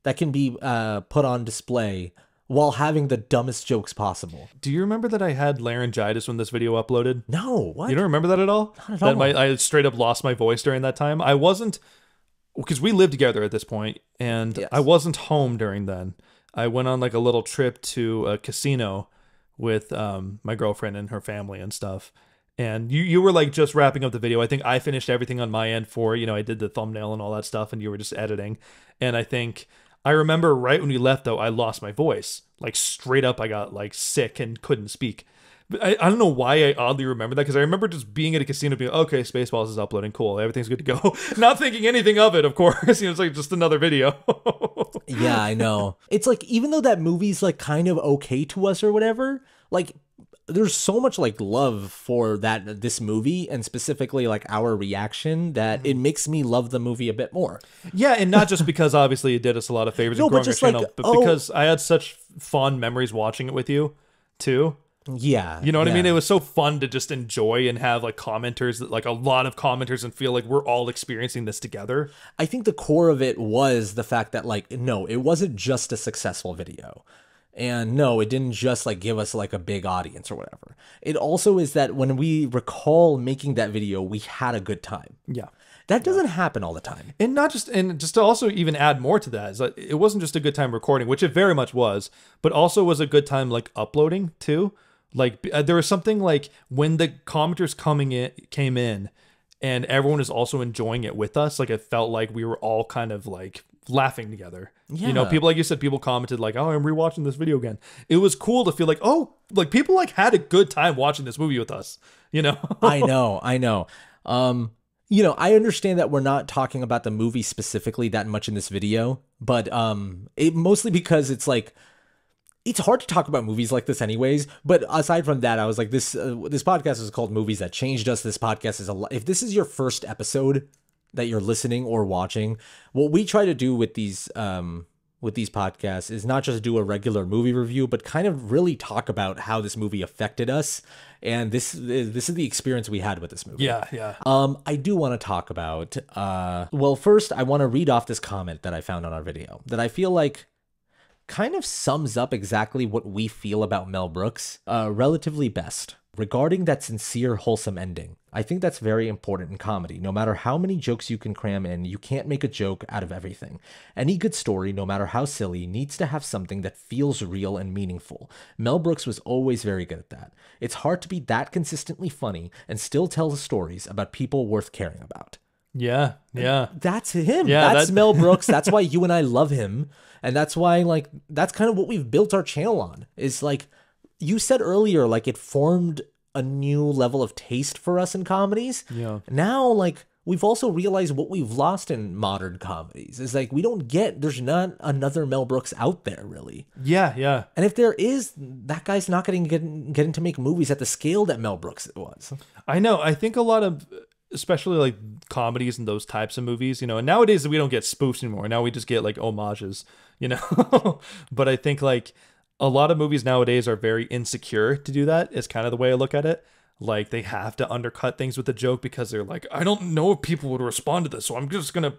that can be put on display while having the dumbest jokes possible. Do you remember that I had laryngitis when this video uploaded? No, what? You don't remember that at all? Not at all. I straight up lost my voice during that time. I wasn't, because we lived together at this point, and Yes. I wasn't home during then. I went on like a little trip to a casino with my girlfriend and her family and stuff. And you were like just wrapping up the video. I think I finished everything on my end I did the thumbnail and all that stuff, and you were just editing. And I remember right when we left, though, I lost my voice. Like, straight up, I got, like, sick and couldn't speak. But I don't know why I oddly remember that, because I remember just being at a casino being, okay, Spaceballs is uploading, cool, everything's good to go. Not thinking anything of it, of course. It's like just another video. Yeah, I know. It's like, even though that movie's, like, kind of okay to us or whatever, like, there's so much like love for this movie and specifically like our reaction that it makes me love the movie a bit more. Yeah, and not just because obviously it did us a lot of favors and growing our channel, but because I had such fond memories watching it with you too. Yeah. You know what I mean? It was so fun to just enjoy and have like commenters, like a lot of commenters, and feel like we're all experiencing this together. I think the core of it was the fact that like, no, it wasn't just a successful video. And no, it didn't just like give us like a big audience or whatever. It also is that when we recall making that video, we had a good time. Yeah. That doesn't happen all the time. And just to also even add more to that is that it wasn't just a good time recording, which it very much was, but also was a good time like uploading too. Like there was something like when the commenters came in and everyone is also enjoying it with us. Like it felt like we were all kind of like laughing together. Yeah. You know, people, like you said, people commented like, oh, I'm rewatching this video again. It was cool to feel like, oh, like people like had a good time watching this movie with us, you know? I know. You know, I understand that we're not talking about the movie specifically that much in this video, but it mostly because it's like, it's hard to talk about movies like this anyways. But aside from that, I was like, this podcast is called Movies That Changed Us. This podcast is if this is your first episode that you're listening or watching, what we try to do with these podcasts is not just do a regular movie review, but kind of really talk about how this movie affected us. And this is the experience we had with this movie. Yeah. I do want to talk about, well, first I want to read off this comment that I found on our video that I feel like kind of sums up exactly what we feel about Mel Brooks, relatively best. Regarding that sincere, wholesome ending, I think that's very important in comedy. No matter how many jokes you can cram in, you can't make a joke out of everything. Any good story, no matter how silly, needs to have something that feels real and meaningful. Mel Brooks was always very good at that. It's hard to be that consistently funny and still tell stories about people worth caring about. Yeah. That's him. Yeah, that's Mel Brooks. That's why you and I love him. And that's why, like, that's kind of what we've built our channel on. Is like, you said earlier, like, it formed a new level of taste for us in comedies. Yeah. Now, like, we've also realized what we've lost in modern comedies. Is like, there's not another Mel Brooks out there, really. Yeah. And if there is, that guy's not going to get into make movies at the scale that Mel Brooks was. I know. I think a lot of, especially like comedies and those types of movies, you know, and nowadays we don't get spoofs anymore. Now we just get like homages, you know. But I think like a lot of movies nowadays are very insecure to do that. It's kind of the way I look at it. Like they have to undercut things with a joke because they're like, I don't know if people would respond to this, so I'm just gonna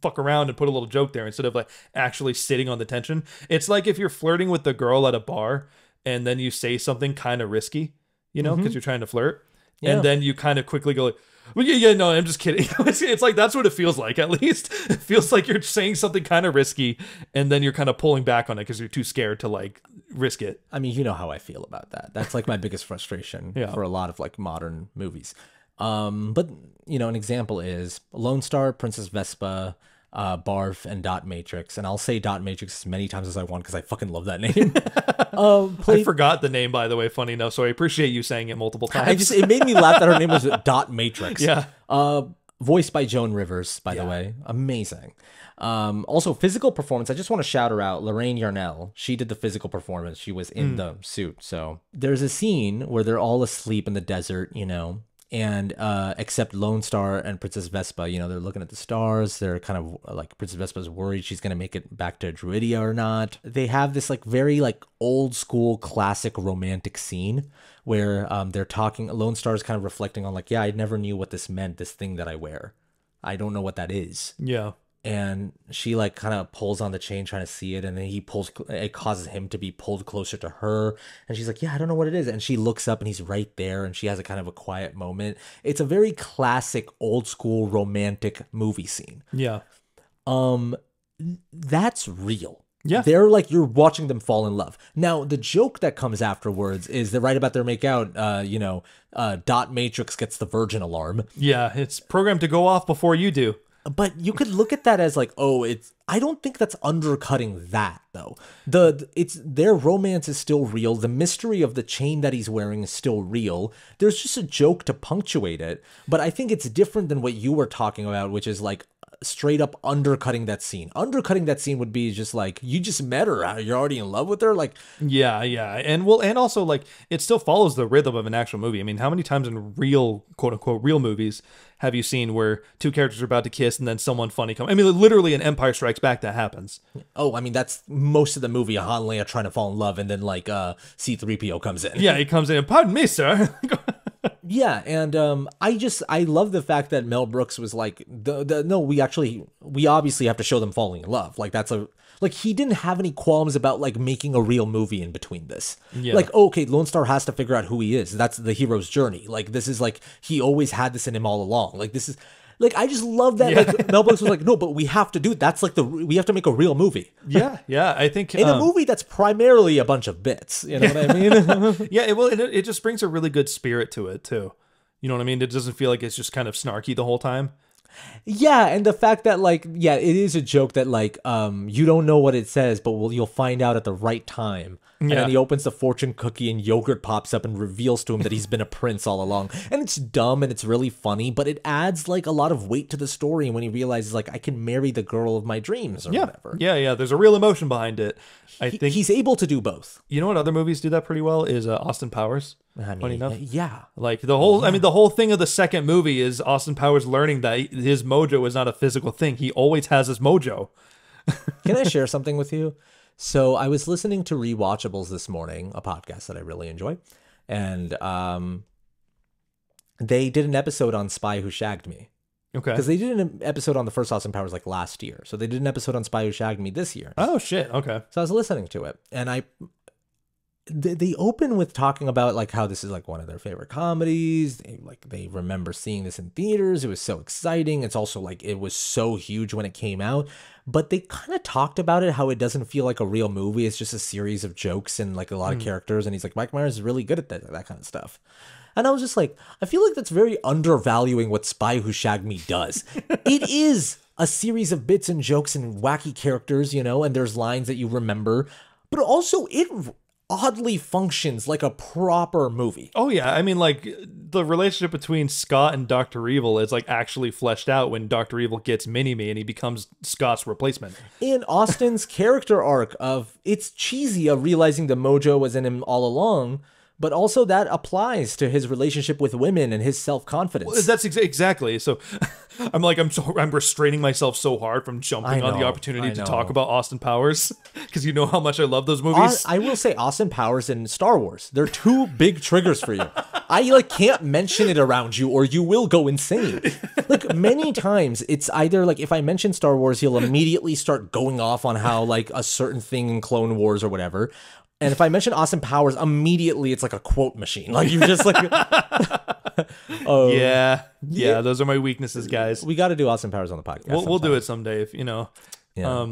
fuck around and put a little joke there instead of like actually sitting on the tension. It's like if you're flirting with the girl at a bar and then you say something kind of risky, you know, because you're trying to flirt, and then you kind of quickly go like, well, yeah, no, I'm just kidding. It's like that's what it feels like. At least it feels like you're saying something kind of risky, and then you're kind of pulling back on it because you're too scared to like risk it. I mean, you know how I feel about that. That's like my biggest frustration for a lot of like modern movies. But you know, an example is Lone Star, Princess Vespa, Barf, and Dot Matrix. And I'll say Dot Matrix as many times as I want because I fucking love that name. I forgot the name, by the way, funny enough, so I appreciate you saying it multiple times. It made me laugh that her name was Dot Matrix. Yeah. Voiced by Joan Rivers, by the way. Amazing. Also, physical performance. I just want to shout her out. Lorraine Yarnell. She did the physical performance. She was in the suit. So there's a scene where they're all asleep in the desert, you know, and except Lone Star and Princess Vespa, you know, they're looking at the stars. They're kind of like, Princess Vespa's worried she's going to make it back to Druidia or not. They have this like very like old school classic romantic scene where they're talking. Lone Star is kind of reflecting on like, yeah, I never knew what this meant, this thing that I wear. I don't know what that is. Yeah. And she like kind of pulls on the chain trying to see it, and then it causes him to be pulled closer to her, and she's like, yeah, I don't know what it is. And she looks up and he's right there, and she has a kind of a quiet moment. It's a very classic old school romantic movie scene. Yeah. That's real. Yeah. They're like, you're watching them fall in love. Now, the joke that comes afterwards is they're right about their make out, Dot Matrix gets the virgin alarm. Yeah, it's programmed to go off before you do. But you could look at that as like, I don't think that's undercutting that though. Their romance is still real. The mystery of the chain that he's wearing is still real. There's just a joke to punctuate it. But I think it's different than what you were talking about, which is like straight up undercutting that scene. Undercutting that scene would be just like, you just met her, you're already in love with her. Like, yeah. And also like it still follows the rhythm of an actual movie. I mean, how many times in real, quote unquote, real movies have you seen where two characters are about to kiss and then someone funny comes? I mean, literally in Empire Strikes Back that happens. Oh, I mean, that's most of the movie, Han and Leia trying to fall in love, and then like C-3PO comes in. Yeah, he comes in and, pardon me, sir. Yeah, and I love the fact that Mel Brooks was like, we obviously have to show them falling in love. Like he didn't have any qualms about like making a real movie in between this. Yeah. Like, okay, Lone Star has to figure out who he is. That's the hero's journey. Like, this is like, he always had this in him all along. Like, this is like, I just love that. Yeah. Like, Mel Brooks was like, no, but we have to do it. That's like we have to make a real movie. Yeah. I think in a movie that's primarily a bunch of bits. You know what I mean? Yeah. Well, it just brings a really good spirit to it too. You know what I mean? It doesn't feel like it's just kind of snarky the whole time. Yeah, and the fact that like, yeah, it is a joke that like, you don't know what it says, but you'll find out at the right time. And then he opens the fortune cookie and yogurt pops up and reveals to him that he's been a prince all along. And it's dumb and it's really funny, but it adds like a lot of weight to the story when he realizes like, I can marry the girl of my dreams or whatever. Yeah. There's a real emotion behind it. I think he's able to do both. You know what other movies do that pretty well is Austin Powers. Funny enough. Yeah. Like the whole, I mean, the whole thing of the second movie is Austin Powers learning that his mojo is not a physical thing. He always has his mojo. Can I share something with you? So I was listening to Rewatchables this morning, a podcast that I really enjoy. And they did an episode on Spy Who Shagged Me. Okay. Because they did an episode on the first Austin Powers like last year. So they did an episode on Spy Who Shagged Me this year. Oh, shit. Okay. So I was listening to it. And they open with talking about like how this is like one of their favorite comedies. They remember seeing this in theaters. It was so exciting. It's also like it was so huge when it came out. But they kind of talked about it, how it doesn't feel like a real movie. It's just a series of jokes and like a lot of characters. And he's like, Mike Myers is really good at that kind of stuff. And I was just like, I feel like that's very undervaluing what Spy Who Shagged Me does. It is a series of bits and jokes and wacky characters, you know, and there's lines that you remember. But also it oddly functions like a proper movie. Oh yeah, I mean like the relationship between Scott and Dr. Evil is like actually fleshed out when Dr. Evil gets Mini-Me and he becomes Scott's replacement. In Austin's character arc of it's cheesy of realizing the mojo was in him all along, but also that applies to his relationship with women and his self-confidence. Well, that's exactly. So I'm like, I'm restraining myself so hard from jumping on the opportunity to talk about Austin Powers because you know how much I love those movies. I will say Austin Powers and Star Wars. They're two big triggers for you. I like can't mention it around you or you will go insane. Like many times it's either like if I mention Star Wars, he'll immediately start going off on how like a certain thing in Clone Wars or whatever. And if I mention Austin Powers, immediately it's like a quote machine. Like you just like, yeah, those are my weaknesses, guys. We got to do Austin Powers on the podcast. We'll do it someday if you know. Yeah.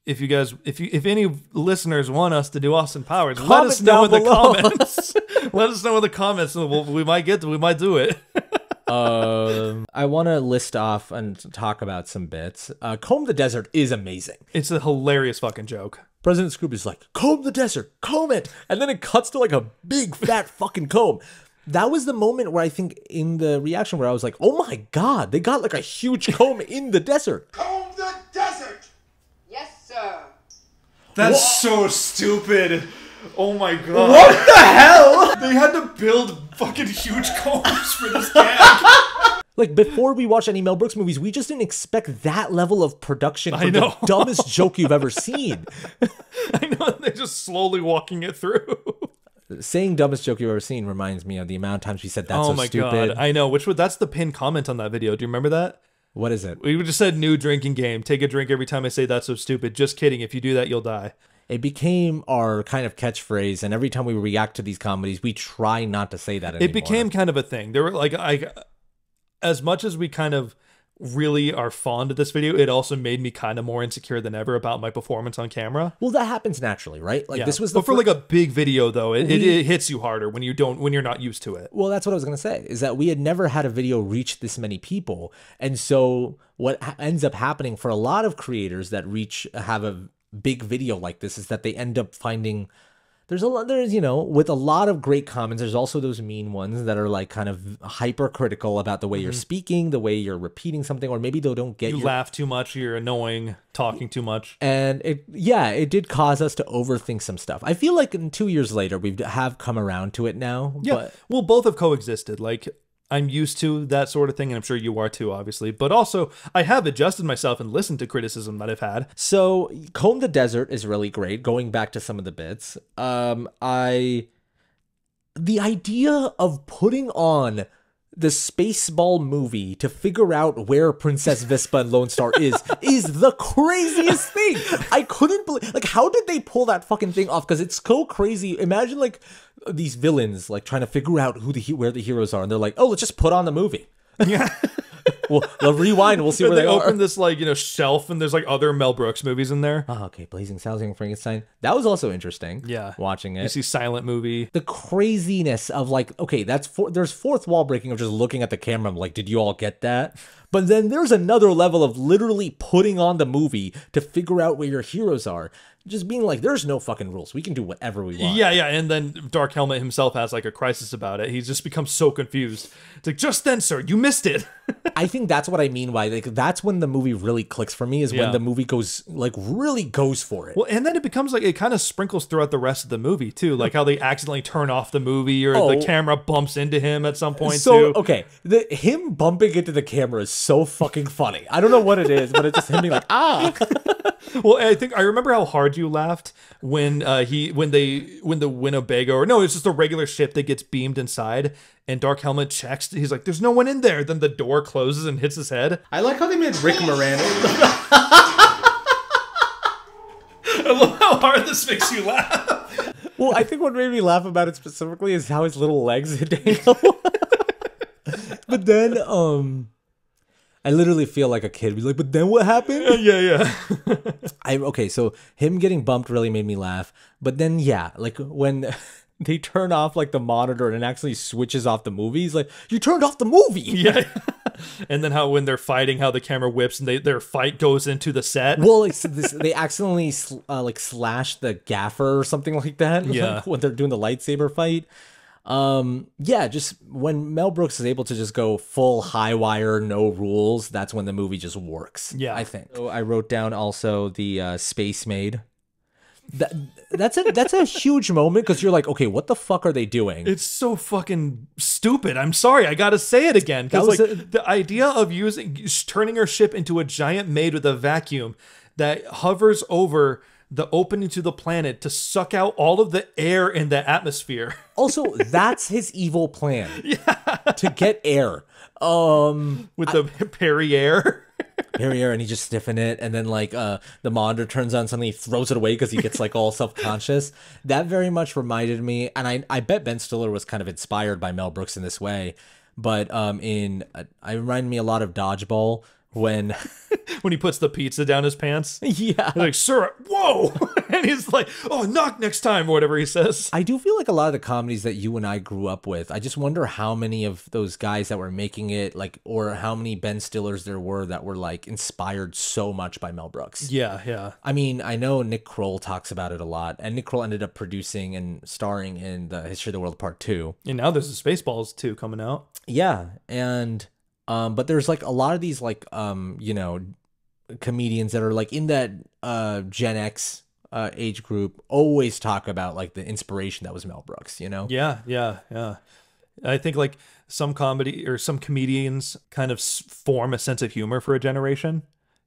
If you guys, if any listeners want us to do Austin Powers, let us know in the comments. Let us know in the comments. We might do it. I want to list off and talk about some bits. Comb the Desert is amazing. It's a hilarious fucking joke. President Scrooge is like, comb the desert, comb it. And then it cuts to like a big fat fucking comb. That was the moment where I think in the reaction where I was like, oh my God, they got like a huge comb in the desert. Comb the desert! Yes, sir. That's so stupid. Oh my God. What the hell? They had to build fucking huge combs for this gag. Like, before we watch any Mel Brooks movies, we just didn't expect that level of production for the dumbest joke you've ever seen. I know, they're just slowly walking it through. Saying dumbest joke you've ever seen reminds me of the amount of times we said that's so stupid. God, I know. That's the pinned comment on that video. Do you remember that? What is it? We just said new drinking game. Take a drink every time I say that's so stupid. Just kidding. If you do that, you'll die. It became our kind of catchphrase, and every time we react to these comedies, we try not to say that anymore. It became kind of a thing. There were like as much as we kind of really are fond of this video, it also made me kind of more insecure than ever about my performance on camera. Well, that happens naturally, right? Like this was but for like a big video though, it hits you harder when you're not used to it. Well, that's what I was going to say, is that we had never had a video reach this many people. And so what ends up happening for a lot of creators that have a big video like this is that they end up finding there's you know, with a lot of great comments, there's also those mean ones that are like kind of hypercritical about the way you're speaking, the way you're repeating something, or maybe they don't get you laugh too much, you're annoying, talking too much. And it did cause us to overthink some stuff. I feel like 2 years later, we have come around to it now. Yeah, but well, both have coexisted. Like, I'm used to that sort of thing, and I'm sure you are too, obviously. But also, I have adjusted myself and listened to criticism that I've had. So, Comb the Desert is really great. Going back to some of the bits, the idea of putting on the Spaceball movie to figure out where Princess Vespa and Lone Star is the craziest thing. I couldn't believe, like, how did they pull that fucking thing off? Because it's so crazy. Imagine like these villains like trying to figure out where the heroes are, and they're like, oh, let's just put on the movie. Yeah. We'll rewind. We'll see where they they open are. this like, you know, shelf and there's like other Mel Brooks movies in there. Oh, okay. Blazing Saddles and Frankenstein. That was also interesting. Yeah. Watching it. You see silent movie. The craziness of like, okay, there's fourth wall breaking of just looking at the camera. I'm like, did you all get that? But then there's another level of literally putting on the movie to figure out where your heroes are. Just being like, there's no fucking rules. We can do whatever we want. Yeah, yeah. And then Dark Helmet himself has like a crisis about it. He's just becomes so confused. It's like, just then, sir, you missed it. I think that's what I mean by like, that's when the movie really clicks for me, is when the movie goes like really goes for it. Well, and then it becomes like, it kind of sprinkles throughout the rest of the movie too. Like how they accidentally turn off the movie, or the camera bumps into him at some point too. Okay, him bumping into the camera is so fucking funny. I don't know what it is, but it's just him being like, ah. Well, I remember how hard you laughed when the Winnebago, or no, it's just a regular ship that gets beamed inside, and Dark Helmet checks. He's like, "There's no one in there." Then the door closes and hits his head. I like how they made Rick Moranis. I love how hard this makes you laugh. Well, I think what made me laugh about it specifically is how his little legs dangle. But then, I literally feel like a kid. Be like, but then what happened? Yeah. Okay, so him getting bumped really made me laugh. But then, yeah, like when they turn off like the monitor and it actually switches off the movie, he's like, you turned off the movie. Yeah. And then how when they're fighting, how the camera whips and their fight goes into the set. Well, they accidentally like slash the gaffer or something like that. Yeah. Like, when they're doing the lightsaber fight. Yeah, just when Mel Brooks is able to just go full high wire, no rules, that's when the movie just works. Yeah, I think. So I wrote down also the Space Maid. That's a huge moment, because you're like, okay, what the fuck are they doing? It's so fucking stupid. I'm sorry, I gotta say it again, because like the idea of turning her ship into a giant maid with a vacuum that hovers over the opening to the planet to suck out all of the air in the atmosphere. Also, that's his evil plan. Yeah. To get air. With the Perrier. Perrier, and he just stiffen it, and then like the monitor turns on, suddenly he throws it away because he gets like all self-conscious. That very much reminded me, and I bet Ben Stiller was kind of inspired by Mel Brooks in this way, but it reminded me a lot of Dodgeball, when he puts the pizza down his pants. Yeah. He's like, sir, whoa. And he's like, oh, knock next time, or whatever he says. I do feel like a lot of the comedies that you and I grew up with, I just wonder how many of those guys that were making it, like, or how many Ben Stillers there were that were like inspired so much by Mel Brooks. Yeah. I mean, I know Nick Kroll talks about it a lot, and Nick Kroll ended up producing and starring in the History of the World Part 2. And now there's a Spaceballs 2 coming out. Yeah, and but there's like a lot of these like you know, comedians that are like in that Gen X age group always talk about like the inspiration that was Mel Brooks, you know? Yeah. I think like some comedy or some comedians kind of form a sense of humor for a generation.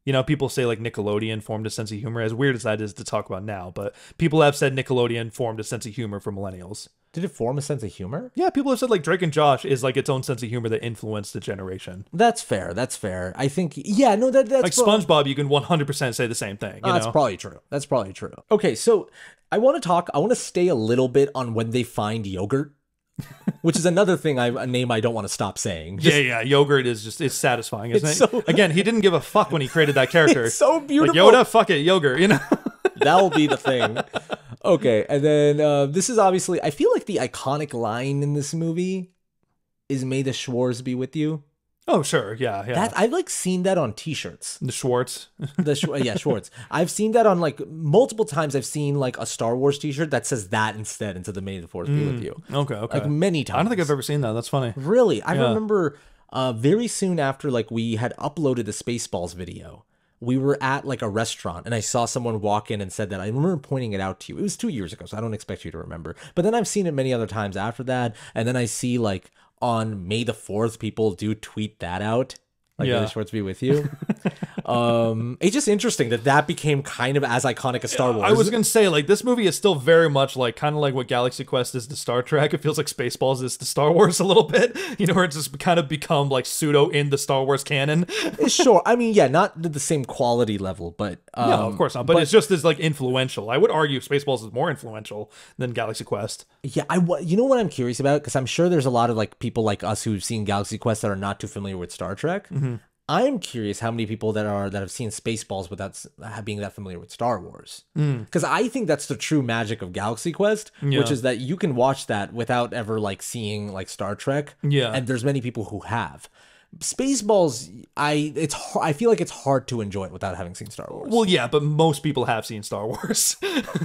You know, people say like Nickelodeon formed a sense of humor, as weird as that is to talk about now, but people have said Nickelodeon formed a sense of humor for millennials. Did it form a sense of humor? Yeah, people have said like Drake and Josh is like its own sense of humor that influenced the generation. That's fair. I think, yeah, no, that's like SpongeBob, you can 100% say the same thing. That's probably true. Okay, so I want to stay a little bit on when they find yogurt, which is another thing, a name I don't want to stop saying. Yeah, yogurt is just, it's satisfying, isn't it? So, again, he didn't give a fuck when he created that character. It's so beautiful. Like, Yoda, fuck it, yogurt, you know? That'll be the thing. Okay, and then this is obviously, I feel like the iconic line in this movie is "May the Schwartz be with you." Oh, sure, yeah. That I've like seen that on T-shirts. The Schwartz. Yeah, Schwartz. I've seen that on like multiple times. I've seen like a Star Wars T-shirt that says that instead of the "May the Force be with you." Okay. Like many times. I don't think I've ever seen that. That's funny. Really, I remember very soon after like we had uploaded the Spaceballs video, we were at like a restaurant and I saw someone walk in and said that. I remember pointing it out to you. It was 2 years ago, so I don't expect you to remember. But then I've seen it many other times after that. And then I see like on May the 4th, people do tweet that out. Like, May the Schwartz be with you. It's just interesting that became kind of as iconic as Star Wars. I was gonna say, like, this movie is still very much like kind of like what Galaxy Quest is to Star Trek. It feels like Spaceballs is to Star Wars a little bit, you know, where it's just kind of become like pseudo in the Star Wars canon. Sure, I mean, yeah, not to the same quality level, but no, of course not. But it's just as like influential. I would argue Spaceballs is more influential than Galaxy Quest. Yeah, you know what I'm curious about, because I'm sure there's a lot of like people like us who've seen Galaxy Quest that are not too familiar with Star Trek. I'm curious how many people that have seen Spaceballs without being that familiar with Star Wars. Because I think that's the true magic of Galaxy Quest, which is that you can watch that without ever like seeing like Star Trek. Yeah. And there's many people who have. Spaceballs, I feel like it's hard to enjoy it without having seen Star Wars. Well, yeah, but most people have seen Star Wars.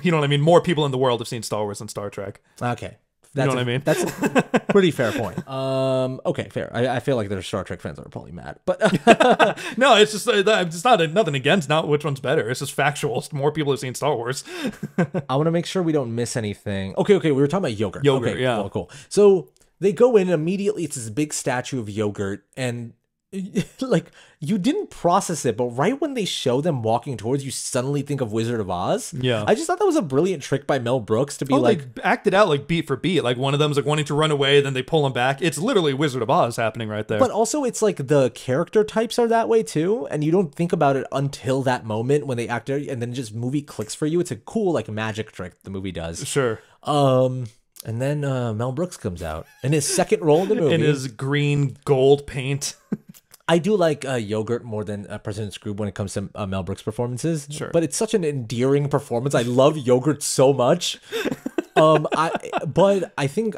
You know what I mean? More people in the world have seen Star Wars than Star Trek. Okay. You know what I mean? That's a pretty fair point. Okay, fair. I feel like there's Star Trek fans that are probably mad, but No, it's just it's not nothing against not which one's better. It's just factual. More people have seen Star Wars. I want to make sure we don't miss anything. Okay. We were talking about yogurt. Yogurt, okay, yeah. Cool. So they go in and immediately. It's this big statue of yogurt, and like you didn't process it, but right when they show them walking towards you, suddenly think of Wizard of Oz. Yeah. I just thought that was a brilliant trick by Mel Brooks to be like, they acted out like beat for beat. Like one of them's like wanting to run away, then they pull him back. It's literally Wizard of Oz happening right there. but also it's like the character types are that way too, and you don't think about it until that moment when they act out, and then just movie clicks for you. It's a cool like magic trick the movie does. Sure. And then Mel Brooks comes out in his second role in the movie. In his green gold paint. I do like yogurt more than President Scrooge when it comes to Mel Brooks performances. Sure. But it's such an endearing performance. I love yogurt so much. But I think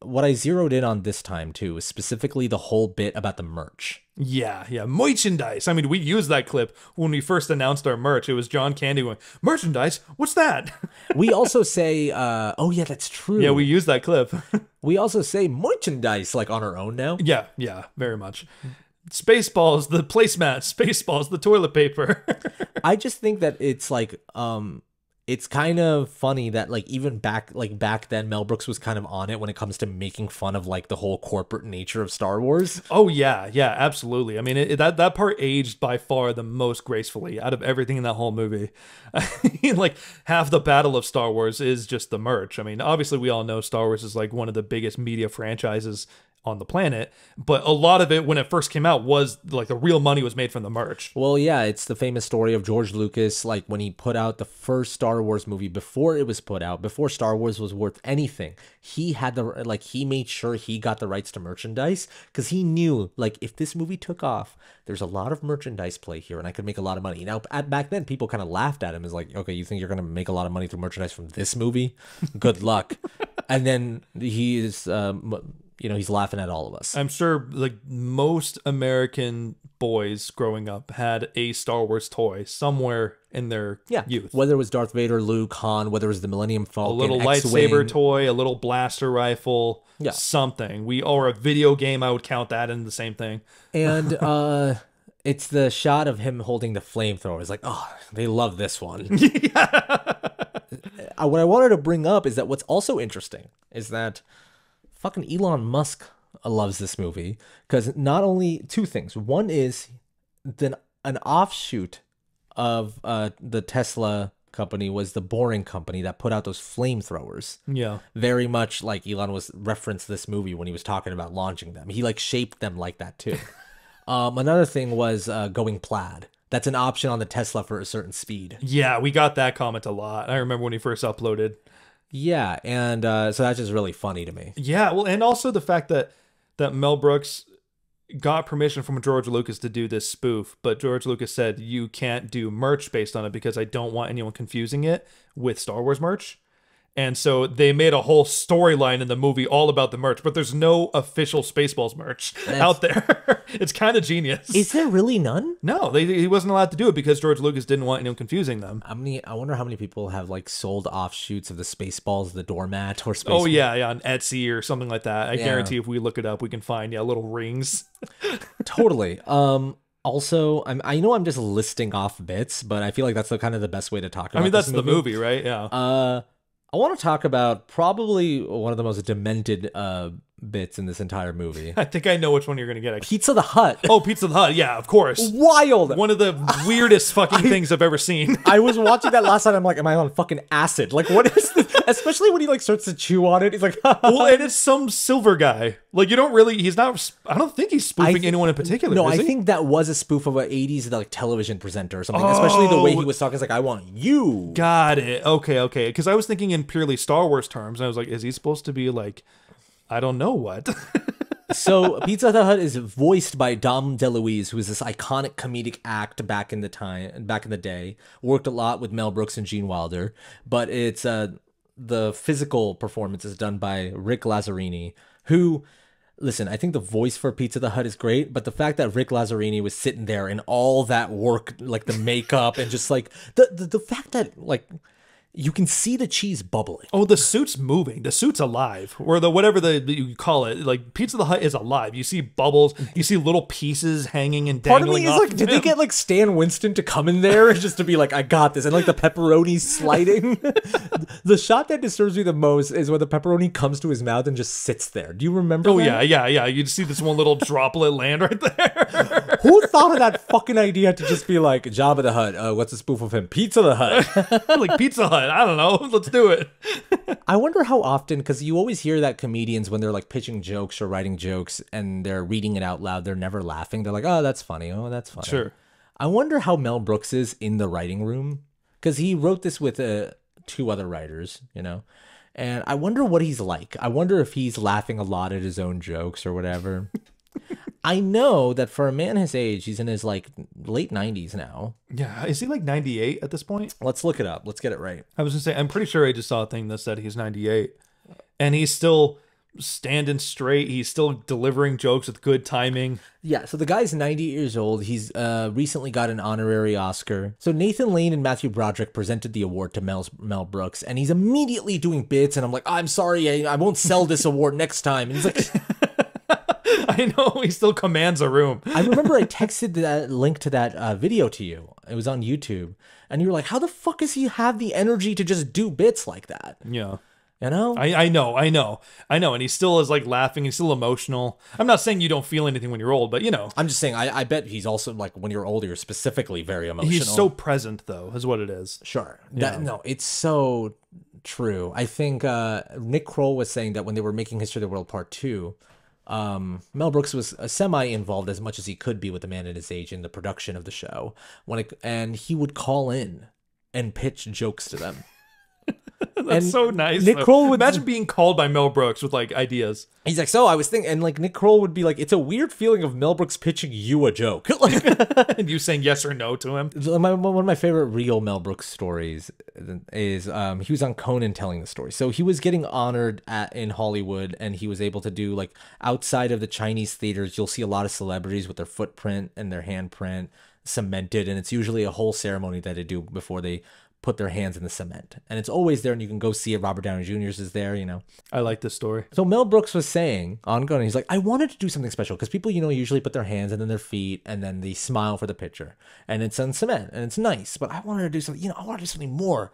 what I zeroed in on this time too is specifically the whole bit about the merch. Yeah. Merchandise. I mean, we used that clip when we first announced our merch. It was John Candy going, merchandise? What's that? We also say, oh yeah, that's true. Yeah, we used that clip. We also say merchandise like on our own now. Yeah, very much. Spaceballs, the placemat. Spaceballs, the toilet paper. I just think that it's like, it's kind of funny that like even back then Mel Brooks was kind of on it when it comes to making fun of like the whole corporate nature of Star Wars. Oh yeah, absolutely. I mean, that part aged by far the most gracefully out of everything in that whole movie. I mean, like half the battle of Star Wars is just the merch. I mean, obviously we all know Star Wars is like one of the biggest media franchises on the planet, but a lot of it when it first came out was like the real money was made from the merch. Well, yeah, it's the famous story of George Lucas, like when he put out the first Star Wars movie, before it was put out, before Star Wars was worth anything, he made sure he got the rights to merchandise because he knew like if this movie took off, there's a lot of merchandise play here and I could make a lot of money. Now, back then people kind of laughed at him as like, okay, you think you're going to make a lot of money through merchandise from this movie? Good luck. And then he is, he's laughing at all of us. I'm sure like most American boys growing up had a Star Wars toy somewhere in their youth. Whether it was Darth Vader, Luke, Han, whether it was the Millennium Falcon, a little X-Wing. lightsaber toy, a little blaster rifle, Yeah. something. Or a video game, I would count that in the same thing. And it's the shot of him holding the flamethrower. It's like, oh, they love this one. What I wanted to bring up is that what's also interesting is that fucking Elon Musk loves this movie because not only two things. One is an offshoot of the Tesla company was the Boring Company that put out those flamethrowers. Yeah. Very much like Elon was referenced this movie when he was talking about launching them. He like shaped them like that too. Another thing was going plaid. That's an option on the Tesla for a certain speed. Yeah, we got that comment a lot. I remember when he first uploaded. Yeah, and so that's just really funny to me. Yeah, well, and also the fact that Mel Brooks got permission from George Lucas to do this spoof, but George Lucas said, you can't do merch based on it because I don't want anyone confusing it with Star Wars merch. And so they made a whole storyline in the movie all about the merch, but there's no official Spaceballs merch out there. It's kind of genius. Is there really none? No, he wasn't allowed to do it because George Lucas didn't want anyone confusing them. I wonder how many people have like sold offshoots of the Spaceballs, the doormat, or Oh yeah, on Etsy or something like that. I guarantee if we look it up, we can find little rings. Totally. Also, I know I'm just listing off bits, but I feel like that's kind of the best way to talk about. I mean, that's the movie, right? Yeah. I want to talk about probably one of the most demented bits in this entire movie. I think I know which one you're going to get. Pizza the Hut. Oh, Pizza the Hut. Yeah, of course. Wild. One of the weirdest fucking things I've ever seen. I was watching that last night. I'm like, am I on fucking acid? Like, what is this? Especially when he like starts to chew on it. He's like, well, and it's some silver guy. Like, you don't really, he's not, I don't think he's spoofing anyone in particular. No, is I he? think that was a spoof of an 80s like television presenter or something. Especially the way he was talking. It's like, I want you. Got it. Okay. Because I was thinking in purely Star Wars terms. And I was like, is he supposed to be like, I don't know what? So Pizza Hut is voiced by Dom DeLuise, who is this iconic comedic act back in the day. Worked a lot with Mel Brooks and Gene Wilder, but it's the physical performance is done by Rick Lazzarini, who. Listen, I think the voice for Pizza the Hut is great, but the fact that Rick Lazzarini was sitting there and all that work, like the makeup and just like the fact that like you can see the cheese bubbling. Oh, the suit's moving. The suit's alive, or the whatever you call it. Like Pizza the Hut is alive. You see bubbles. You see little pieces hanging and Part of dangling. me is like, did they get like Stan Winston to come in there just to be like, I got this, and like the pepperoni sliding? The shot that disturbs me the most is when the pepperoni comes to his mouth and just sits there. Do you remember? Oh that? yeah. You see this one little droplet land right there. Who thought of that fucking idea to just be like Jabba the Hutt? What's a spoof of him? Pizza the Hut. Like Pizza Hut. I don't know. Let's do it. I wonder how often, because you always hear that comedians, when they're like pitching jokes or writing jokes and they're reading it out loud, they're never laughing. They're like, oh, that's funny. Oh, that's funny. Sure. I wonder how Mel Brooks is in the writing room, because he wrote this with two other writers, you know? And I wonder what he's like. I wonder if he's laughing a lot at his own jokes or whatever. I know that for a man his age, he's in his like late 90s now. Yeah, is he like 98 at this point? Let's look it up. Let's get it right. I was gonna say, I'm pretty sure I just saw a thing that said he's 98, and he's still standing straight. He's still delivering jokes with good timing. Yeah, so the guy's 90 years old. He's recently got an honorary Oscar. So Nathan Lane and Matthew Broderick presented the award to Mel Brooks, and he's immediately doing bits, and I'm like, I'm sorry, I won't sell this award next time. And he's like... I know, he still commands a room. I remember I texted that link to that video to you. It was on YouTube. And you were like, how the fuck does he have the energy to just do bits like that? Yeah. You know? I know. And he still is like laughing. He's still emotional. I'm not saying you don't feel anything when you're old, but you know. I'm just saying, I bet he's also like, when you're older, you're specifically very emotional. He's so present though, is what it is. Sure. Yeah. No, it's so true. I think Nick Kroll was saying that when they were making History of the World Part 2, Mel Brooks was semi-involved as much as he could be with a man at his age in the production of the show. And he would call in and pitch jokes to them. That's so nice. Nick Kroll would imagine being called by Mel Brooks with like ideas. He's like, so I was thinking, and like Nick Kroll would be like, it's a weird feeling of Mel Brooks pitching you a joke. And you saying yes or no to him. One of my favorite real Mel Brooks stories is he was on Conan telling the story. So he was getting honored in Hollywood, and he was able to do like outside of the Chinese theaters, you'll see a lot of celebrities with their footprint and their handprint cemented, and it's usually a whole ceremony that they do before they put their hands in the cement, and it's always there, and you can go see it. Robert Downey Jr.'s is there, you know. I like this story. So Mel Brooks was saying on Conan, he's like, I wanted to do something special because people, you know, usually put their hands and then their feet and then they smile for the picture, and it's on cement and it's nice, but I wanted to do something, you know, I want to do something more.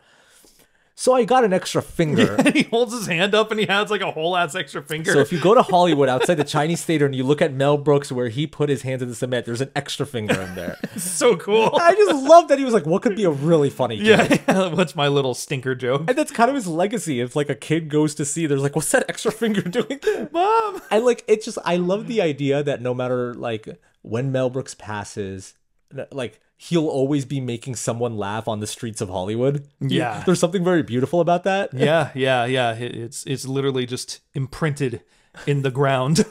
So I got an extra finger. Yeah, he holds his hand up and he has like a whole ass extra finger. So if you go to Hollywood outside the Chinese theater and you look at Mel Brooks where he put his hands in the cement, there's an extra finger in there. So cool. I just love that he was like, what could be a really funny kid? Yeah, what's my little stinker joke? And that's kind of his legacy. If like a kid goes to see, there's like, what's that extra finger doing there? Mom! And like, it's just, I love the idea that no matter like when Mel Brooks passes, like, he'll always be making someone laugh on the streets of Hollywood. Yeah. There's something very beautiful about that. Yeah. It's literally just imprinted in the ground,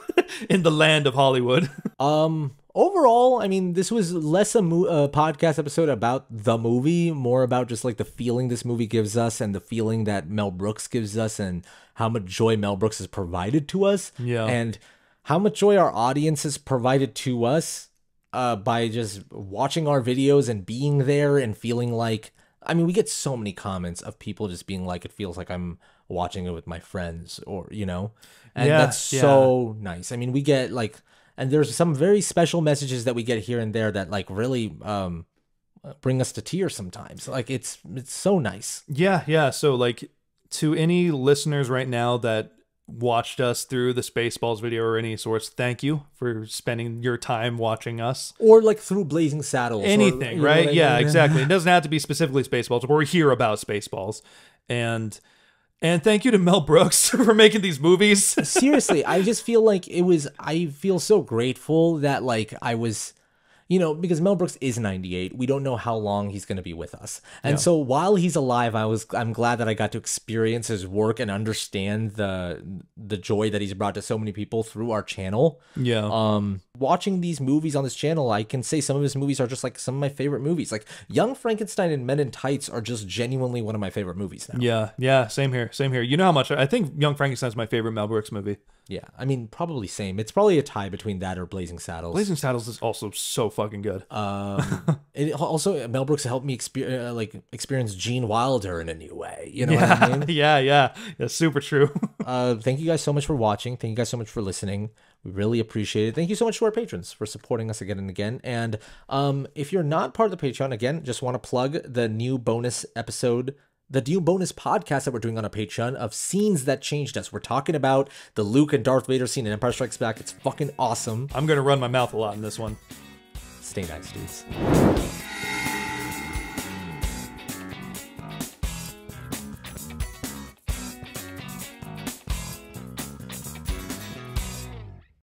in the land of Hollywood. Overall, I mean, this was less a podcast episode about the movie, more about just like the feeling this movie gives us and the feeling that Mel Brooks gives us and how much joy Mel Brooks has provided to us. Yeah. And how much joy our audience has provided to us. By just watching our videos and being there and feeling like, I mean, we get so many comments of people just being like, it feels like I'm watching it with my friends, or, you know, and that's so nice. I mean, we get like, and there's some very special messages that we get here and there that like really bring us to tears sometimes. Like it's so nice. Yeah. So like, to any listeners right now that watched us through the Spaceballs video or any sorts, thank you for spending your time watching us, or like through Blazing Saddles, anything, or, right? Yeah, exactly. It doesn't have to be specifically Spaceballs, but we hear about Spaceballs. And thank you to Mel Brooks for making these movies. Seriously, I just feel like I feel so grateful that like I was, because Mel Brooks is 98, we don't know how long he's going to be with us. And so while he's alive, I'm glad that I got to experience his work and understand the joy that he's brought to so many people through our channel. Yeah. Watching these movies on this channel, I can say some of his movies are just like some of my favorite movies. Like Young Frankenstein and Men in Tights are just genuinely one of my favorite movies now. Yeah, same here. You know how much I think Young Frankenstein's my favorite Mel Brooks movie. Yeah, I mean, probably same. It's probably a tie between that or Blazing Saddles. Blazing Saddles is also so fucking good. It also, Mel Brooks helped me experience Gene Wilder in a new way. You know what I mean? Yeah, super true. Thank you guys so much for watching. Thank you guys so much for listening. We really appreciate it. Thank you so much to our patrons for supporting us again and again. And if you're not part of the Patreon, again, just want to plug the new bonus episode, the new bonus podcast that we're doing on a Patreon of Scenes That Changed Us. We're talking about the Luke and Darth Vader scene in Empire Strikes Back. It's fucking awesome. I'm going to run my mouth a lot in this one. Stay nice, dudes.